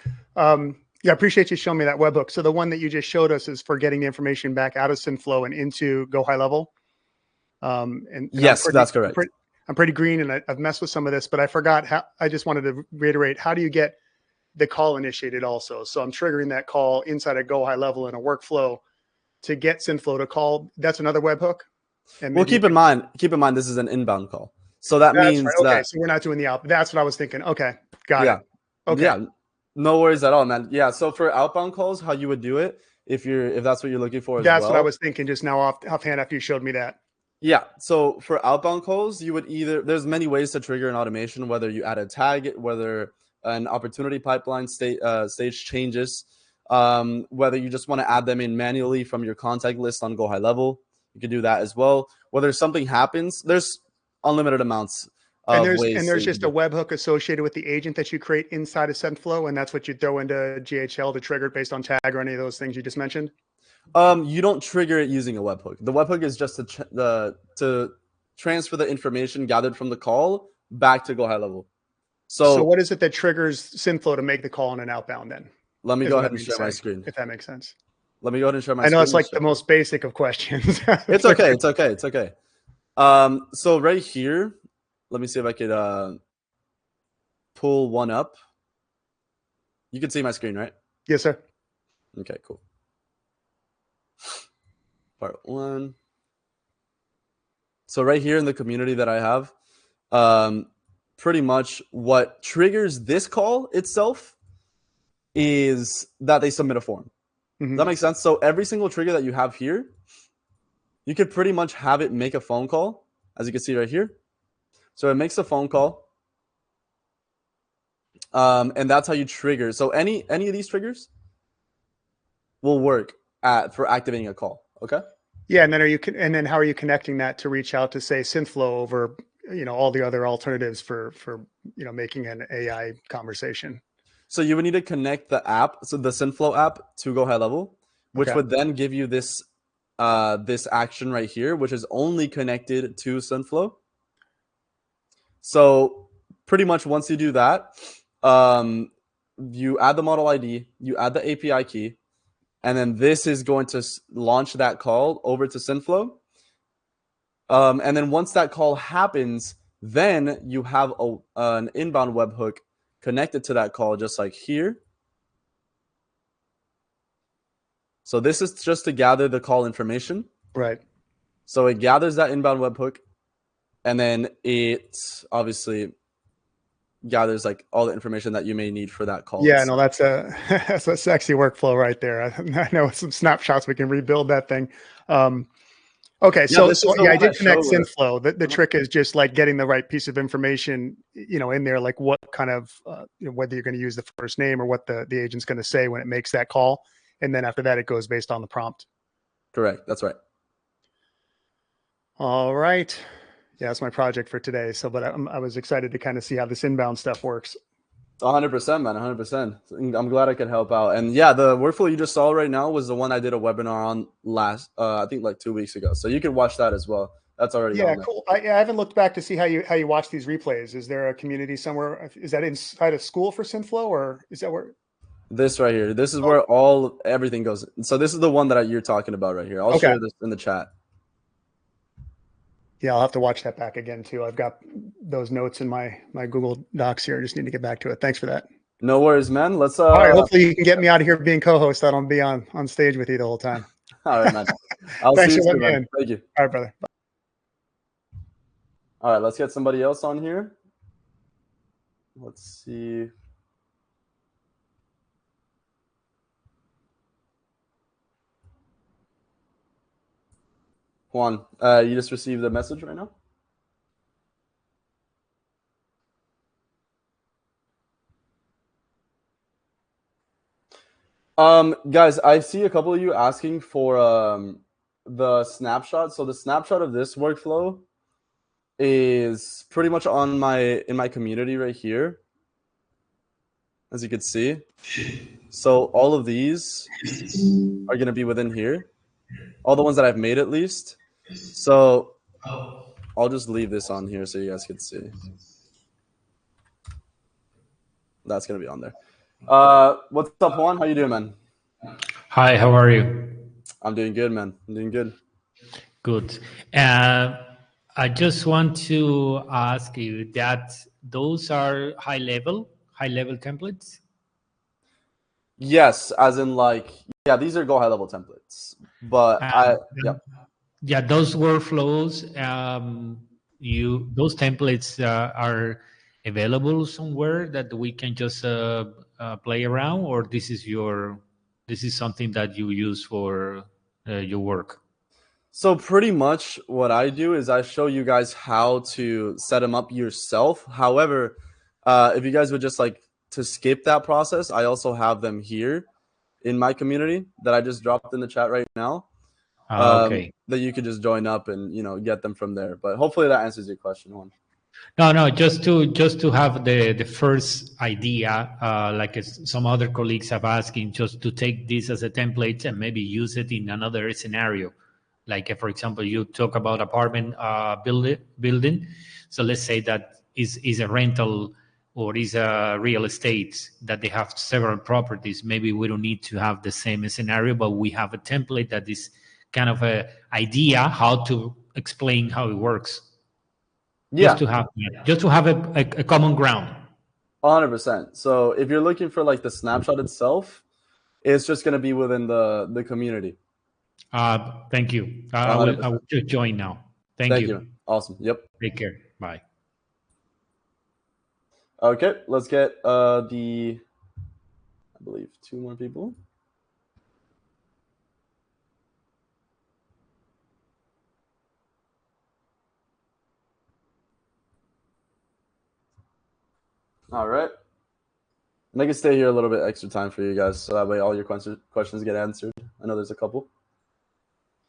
Yeah, I appreciate you showing me that webhook. So the one that you just showed us is for getting the information back out of Synthflow and into Go High Level. And yes, that's correct. I'm pretty green, and I've messed with some of this, but I forgot how. I just wanted to reiterate: how do you get the call initiated? Also, so I'm triggering that call inside of Go High Level in a workflow to get Synthflow to call. That's another webhook. And well, keep in mind, this is an inbound call. So that that's means right. Okay, that so we're not doing the out. That's what I was thinking. Okay, got it. Okay. Yeah, no worries at all, man. Yeah, so for outbound calls, how you would do it if that's what you're looking for as well. That's what I was thinking just now offhand after you showed me that. Yeah, so for outbound calls, you would there's many ways to trigger an automation, whether you add a tag, whether an opportunity pipeline stage changes, whether you just want to add them in manually from your contact list on Go High Level. You can do that as well. Whether something happens, there's unlimited amounts. And there's just a webhook associated with the agent that you create inside of Synthflow, and that's what you throw into GHL to trigger it based on tag or any of those things you just mentioned. You don't trigger it using a webhook. The webhook is just to transfer the information gathered from the call back to Go High Level. So what is it that triggers Synthflow to make the call on an outbound then? Let me go ahead and share my screen. If that makes sense. Let me go ahead and share my screen. I know it's like the most basic of questions. It's okay. It's okay. It's okay. So right here, let me see if I could pull one up. You can see my screen, right? Yes, sir. Okay, cool. Part 1. So right here in the community that I have, pretty much what triggers this call itself is that they submit a form. Mm-hmm. Does that make sense? So every single trigger that you have here, you could pretty much have it make a phone call, as you can see right here. So it makes a phone call, and that's how you trigger. So any of these triggers will work for activating a call. Okay. Yeah, and then how are you connecting that to reach out to say Synthflow over all the other alternatives for making an AI conversation? So you would need to connect the app, so the Synthflow app, to Go High Level, which would then give you this action right here, which is only connected to Synthflow. So pretty much once you do that, you add the model ID, you add the API key, and then this is going to launch that call over to Synthflow. And then once that call happens, then you have an inbound webhook connected to that call, just like here. So this is just to gather the call information. Right. So it gathers that inbound webhook, and then it obviously gathers like all the information that you may need for that call. Yeah, no, that's a sexy workflow right there. I know some snapshots, we can rebuild that thing. Okay, so I did connect Synthflow. The trick is just like getting the right piece of information, in there, like what kind of, whether you're going to use the first name or what the agent's going to say when it makes that call. And then after that, it goes based on the prompt. Correct. That's right. All right. Yeah, that's my project for today. So, but I was excited to kind of see how this inbound stuff works. 100%, man. 100%. I'm glad I could help out. And yeah, the workflow you just saw right now was the one I did a webinar on last, I think like 2 weeks ago. So you can watch that as well. That's already Yeah, on there. cool. I haven't looked back to see how you watch these replays. Is there a community somewhere? Is that inside a school for Synthflow, or is that where? This right here. This is where everything goes. So this is the one that you're talking about right here. I'll share this in the chat. Yeah, I'll have to watch that back again too. I've got those notes in my Google Docs here. I just need to get back to it. Thanks for that. No worries, man. Let's all right. Hopefully you can get me out of here being co-host. I don't be on stage with you the whole time. All right, man. I'll Thanks see you for soon, letting me man. in. Thank you. All right, brother. Bye. All right, let's get somebody else on here. Let's see. Juan, you just received a message right now? Guys, I see a couple of you asking for the snapshot. So the snapshot of this workflow is pretty much in my community right here, as you can see. So all of these are going to be within here, all the ones that I've made at least. So I'll just leave this on here so you guys can see. That's going to be on there. What's up, Juan? How you doing, man? Hi, how are you? I'm doing good, man. I'm doing good. Good. I just want to ask you that those are high level templates? Yes, as in like, yeah, these are Go High Level templates. But yeah, those workflows, those templates are available somewhere that we can just play around, or this is something that you use for your work? So pretty much what I do is I show you guys how to set them up yourself. However, if you guys would just like to skip that process, I also have them here in my community that I just dropped in the chat right now. Okay. That you could just join up and get them from there. But hopefully that answers your question, Juan. No, just to have the first idea, like some other colleagues have asking, just to take this as a template and maybe use it in another scenario. Like, for example, you talk about apartment building. So let's say that is a rental or is a real estate that they have several properties. Maybe we don't need to have the same scenario, but we have a template that is kind of a idea how to explain how it works. Yeah. Just to have a common ground. 100%. So if you're looking for like the snapshot itself, it's just going to be within the community. Thank you. I will just join now. Thank you. Awesome. Yep. Take care. Bye. Okay, let's get I believe 2 more people. All right. And I can stay here a little bit extra time for you guys, so that way all your questions get answered. I know there's a couple.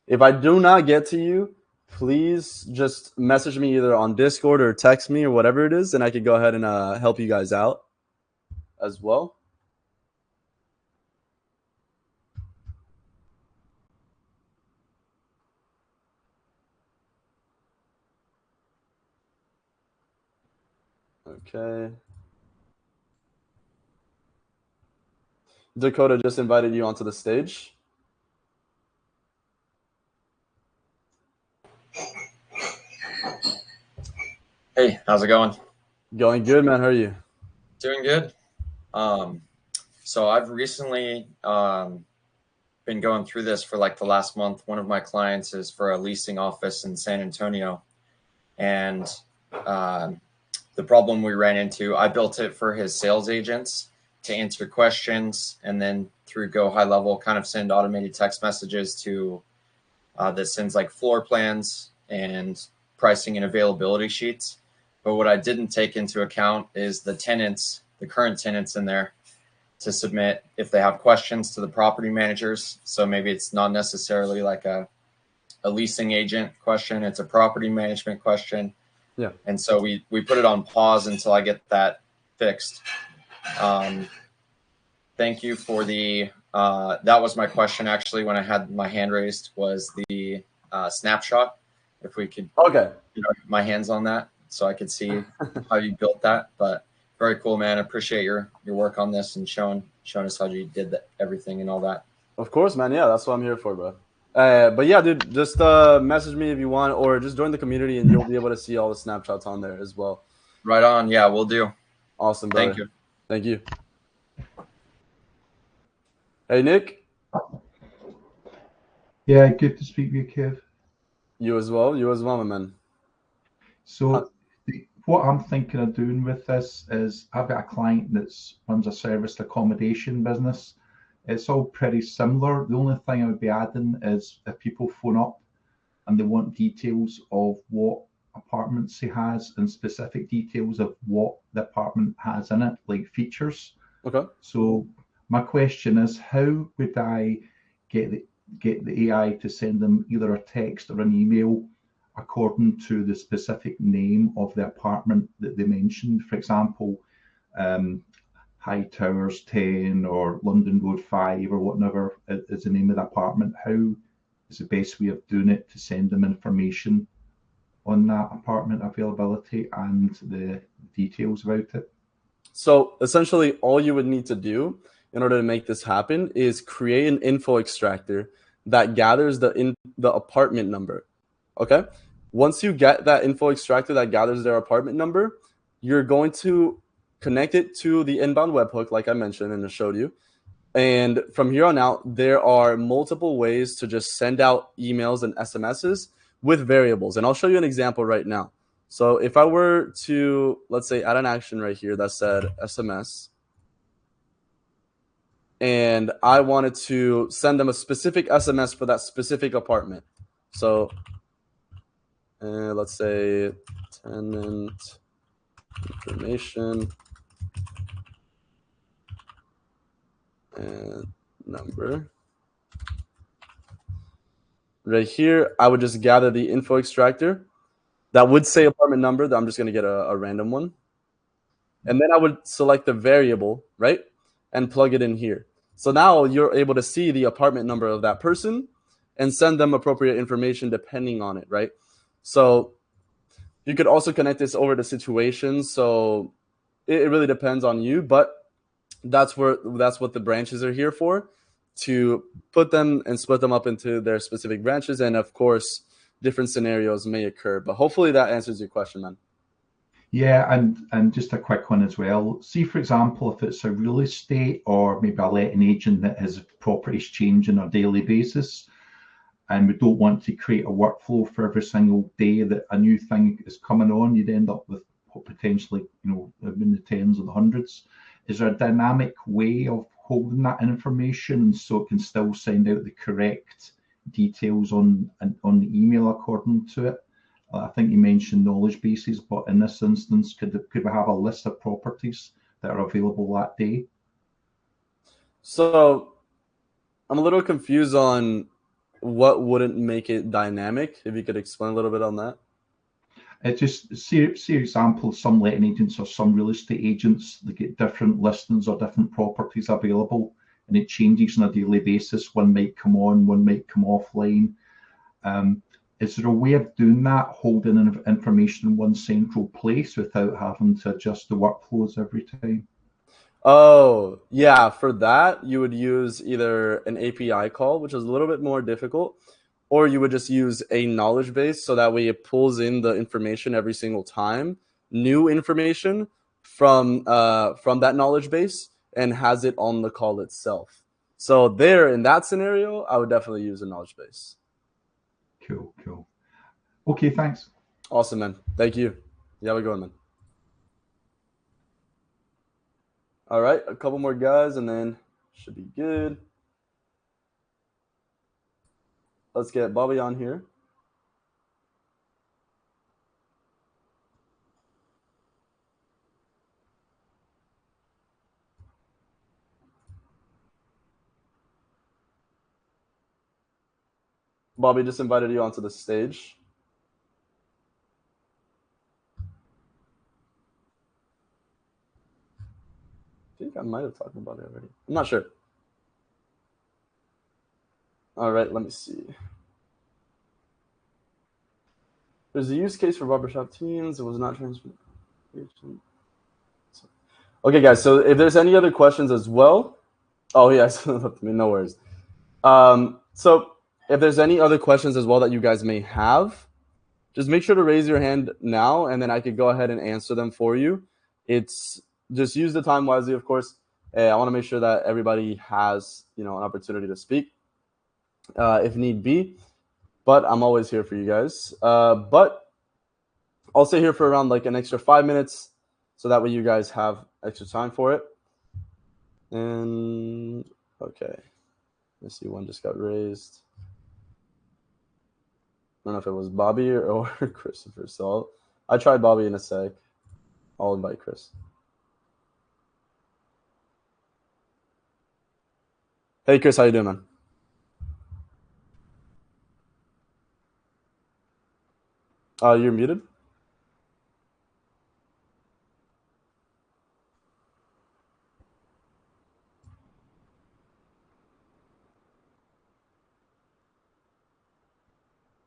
If I do not get to you, please just message me either on Discord or text me or whatever it is, and I could go ahead and help you guys out as well. Okay. Dakota just invited you onto the stage. Hey, how's it going? Going good, man. How are you? Doing good. So I've recently been going through this for like the last month. One of my clients is for a leasing office in San Antonio. And the problem we ran into, I built it for his sales agents to answer questions and then through Go High Level kind of send automated text messages to that sends like floor plans and pricing and availability sheets. But what I didn't take into account is the tenants, the current tenants in there to submit if they have questions to the property managers. So maybe it's not necessarily like a leasing agent question, it's a property management question. Yeah. And so we put it on pause until I get that fixed. Thank you for the, that was my question actually when I had my hand raised, was the snapshot. if we could, okay, my hands on that so I could see how you built that. But very cool, man. I appreciate your work on this and showing us how you did everything and all that. Of course, man. Yeah, that's what I'm here for, bro. But yeah, dude, just message me if you want, or just join the community, and you'll be able to see all the snapshots on there as well. Right on. Yeah, we'll do. Awesome, brother. Thank you. Thank you. Hey, Nick. Yeah, good to speak with you, Kev. You as well. You as well, my man. So what I'm thinking of doing with this is I've got a client that runs a serviced accommodation business. It's all pretty similar. The only thing I would be adding is if people phone up and they want details of what apartments he has and specific details of what the apartment has in it, like features. Okay. So my question is, how would I get the AI to send them either a text or an email according to the specific name of the apartment that they mentioned? For example, High Towers 10 or London Road 5 or whatever is the name of the apartment. How is the best way of doing it to send them information on that apartment availability and the details about it? So essentially, all you would need to do in order to make this happen is create an info extractor that gathers the apartment number. Okay. Once you get that info extractor that gathers their apartment number, you're going to connect it to the inbound webhook, like I mentioned and I showed you. And from here on out, there are multiple ways to just send out emails and SMSs with variables. And I'll show you an example right now. So if I were to, let's say, add an action right here that said SMS, and I wanted to send them a specific SMS for that specific apartment. So let's say tenant information and number. Right here, I would just gather the info extractor that would say apartment number. I'm just going to get a random one. And then I would select the variable, right? And plug it in here. So now you're able to see the apartment number of that person and send them appropriate information depending on it, right? So you could also connect this over to situations. So it really depends on you, but that's what the branches are here for, to put them and split them up into their specific branches. And of course, different scenarios may occur, but hopefully that answers your question, man. Yeah, and just a quick one as well. See, for example, if it's a real estate or maybe a letting agent that has properties changing on a daily basis, and we don't want to create a workflow for every single day that a new thing is coming on, you'd end up with potentially, in the tens or the hundreds. Is there a dynamic way of holding that information so it can still send out the correct details on the email according to it? I think you mentioned knowledge bases, but in this instance, could we have a list of properties that are available that day? So I'm a little confused on what wouldn't make it dynamic. If you could explain a little bit on that. It just see example, some letting agents or some real estate agents, they get different listings or different properties available, and it changes on a daily basis. One might come on, one might come offline. Is there a way of doing that, holding information in one central place without having to adjust the workflows every time? Oh, yeah. For that, you would use either an API call, which is a little bit more difficult, or you would just use a knowledge base, so that way it pulls in the information every single time, new information from that knowledge base, and has it on the call itself. So there, in that scenario, I would definitely use a knowledge base. Cool. Okay, thanks. Awesome, man. Thank you. You have a good one, man. All right, a couple more guys, and then should be good. Let's get Bobby on here. Bobby just invited you onto the stage. I think I might have talked about it already. I'm not sure. All right, let me see. There's a use case for barbershop teams. It was not transferred. Okay, guys. So if there's any other questions as well, oh yes, no worries. So if there's any other questions as well that you guys may have, just make sure to raise your hand now, and then I could go ahead and answer them for you. It's just use the time wisely, of course. I want to make sure that everybody has, an opportunity to speak, if need be. But I'm always here for you guys. But I'll stay here for around like an extra 5 minutes, so that way you guys have extra time for it. And okay, let's see, one just got raised. I don't know if it was Bobby or Christopher. So I'll try Bobby in a sec. I'll invite Chris. Hey, Chris, how you doing, man? You're muted.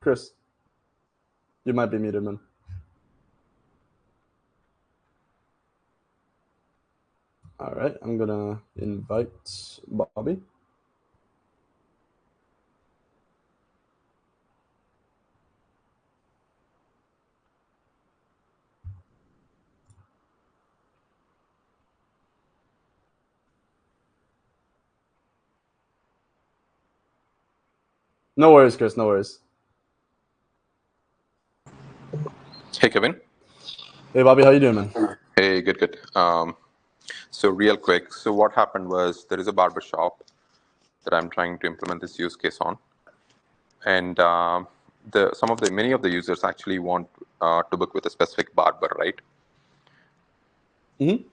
Chris, you might be muted, man. All right, I'm gonna invite Bobby. No worries, Chris, no worries. Hey, Kevin. Hey, Bobby, how you doing, man? Hey, good. So real quick, so what happened was there is a barber shop that I'm trying to implement this use case on, and many of the users actually want to book with a specific barber, right? Mm-hmm.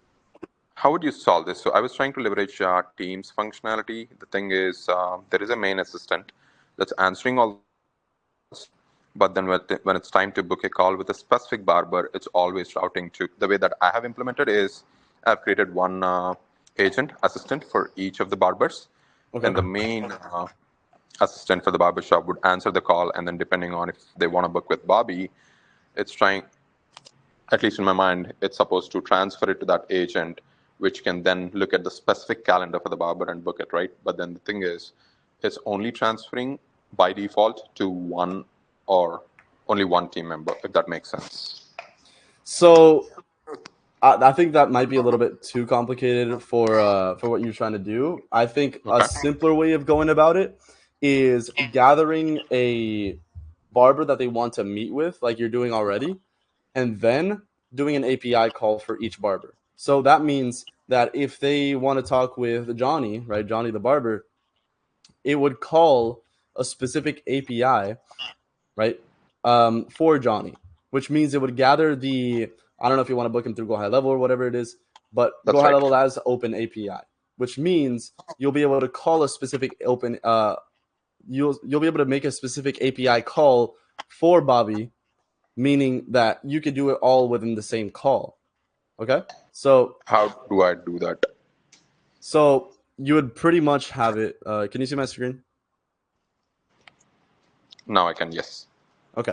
How would you solve this? So I was trying to leverage Teams functionality. The thing is, there is a main assistant that's answering all, but then when it's time to book a call with a specific barber, it's always routing to. The way that I have implemented is I've created one agent assistant for each of the barbers, and the main assistant for the barbershop would answer the call, and then depending on if they want to book with Bobby, it's trying, at least in my mind, it's supposed to transfer it to that agent, which can then look at the specific calendar for the barber and book it, right? But then the thing is, it's only transferring by default to one or only one team member, if that makes sense. So I think that might be a little bit too complicated for what you're trying to do. I think a simpler way of going about it is gathering a barber that they want to meet with, like you're doing already, and then doing an API call for each barber. So that means that if they want to talk with Johnny, right, Johnny the barber, it would call a specific API, right, for Johnny, which means it would gather the, I don't know if you want to book him through Go High Level or whatever it is, but Go High Level has open API, which means you'll be able to call a specific open, you'll be able to make a specific API call for Bobby, meaning that you could do it all within the same call. Okay, so how do I do that? So you would pretty much have it. Can you see my screen? Now I can, yes. Okay.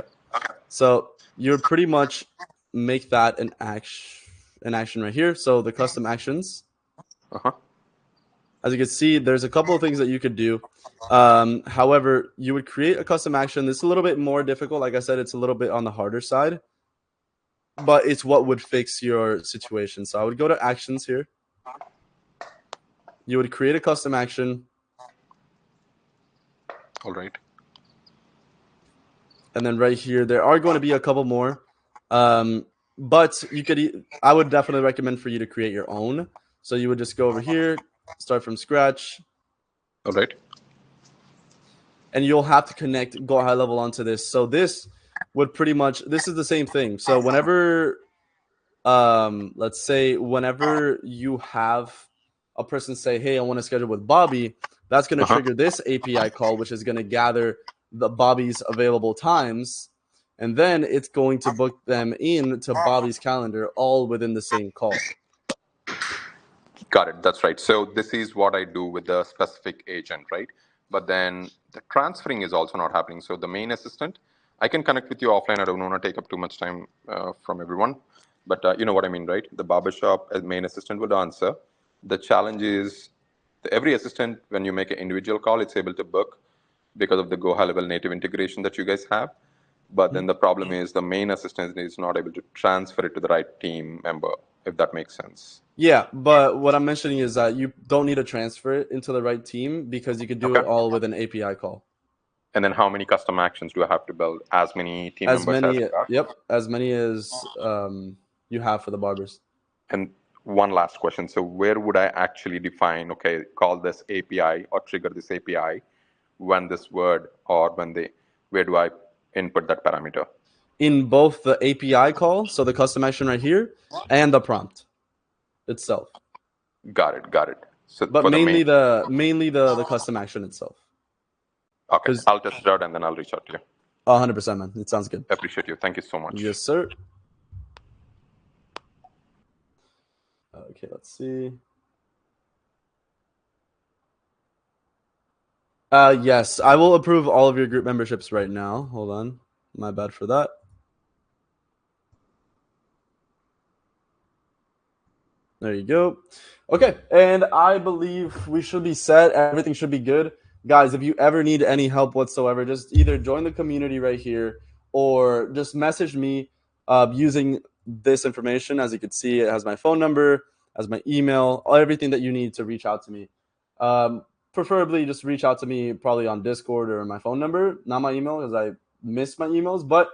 So you would pretty much make that an action right here. So the custom actions. As you can see, there's a couple of things that you could do. However, you would create a custom action. This is a little bit more difficult. Like I said, it's a little bit on the harder side, but it's what would fix your situation. So I would go to actions here. You would create a custom action. All right. And then right here, there are going to be a couple more. But I would definitely recommend for you to create your own. So you would just go over here, start from scratch. All right. And you'll have to connect Go High Level onto this. So this would pretty much, this is the same thing. So whenever, let's say whenever you have a person say, hey, I want to schedule with Bobby, that's going to trigger this API call, which is going to gather the Bobby's available times. And then it's going to book them in to Bobby's calendar all within the same call. Got it. That's right. So this is what I do with the specific agent, right? But then the transferring is also not happening. So the main assistant I can connect with you offline. I don't want to take up too much time from everyone, but you know what I mean, right? The barbershop main assistant would answer. The challenge is every assistant, when you make an individual call, it's able to book because of the Go high level native integration that you guys have. But then the problem is the main assistant is not able to transfer it to the right team member, if that makes sense. Yeah, but what I'm mentioning is that you don't need to transfer it into the right team because you could do it all with an API call. And then how many custom actions do I have to build? As many team as members many, as yep, as many as you have for the barbers. And one last question. So where would I actually define, okay, call this API or trigger this API when this word or when where do I input that parameter? In both the API call, so the custom action right here, and the prompt itself. Got it. So but mainly the custom action itself. Okay, I'll test it out and then I'll reach out to you. 100%, man. It sounds good. Appreciate you. Thank you so much. Yes, sir. Okay, let's see. Yes, I will approve all of your group memberships right now. Hold on. My bad for that. There you go. Okay, and I believe we should be set. Everything should be good. Guys, if you ever need any help whatsoever, just either join the community right here or just message me using this information. As you can see, it has my phone number, has my email, everything that you need to reach out to me. Preferably just reach out to me probably on Discord or my phone number, not my email because I miss my emails. But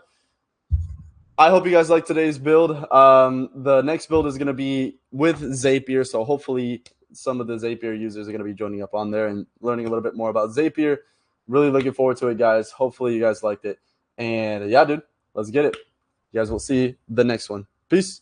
I hope you guys like today's build. The next build is going to be with Zapier, so hopefully some of the Zapier users are going to be joining up on there and learning a little bit more about Zapier. Really looking forward to it, guys. Hopefully you guys liked it. And yeah, dude, let's get it. You guys will see the next one. Peace.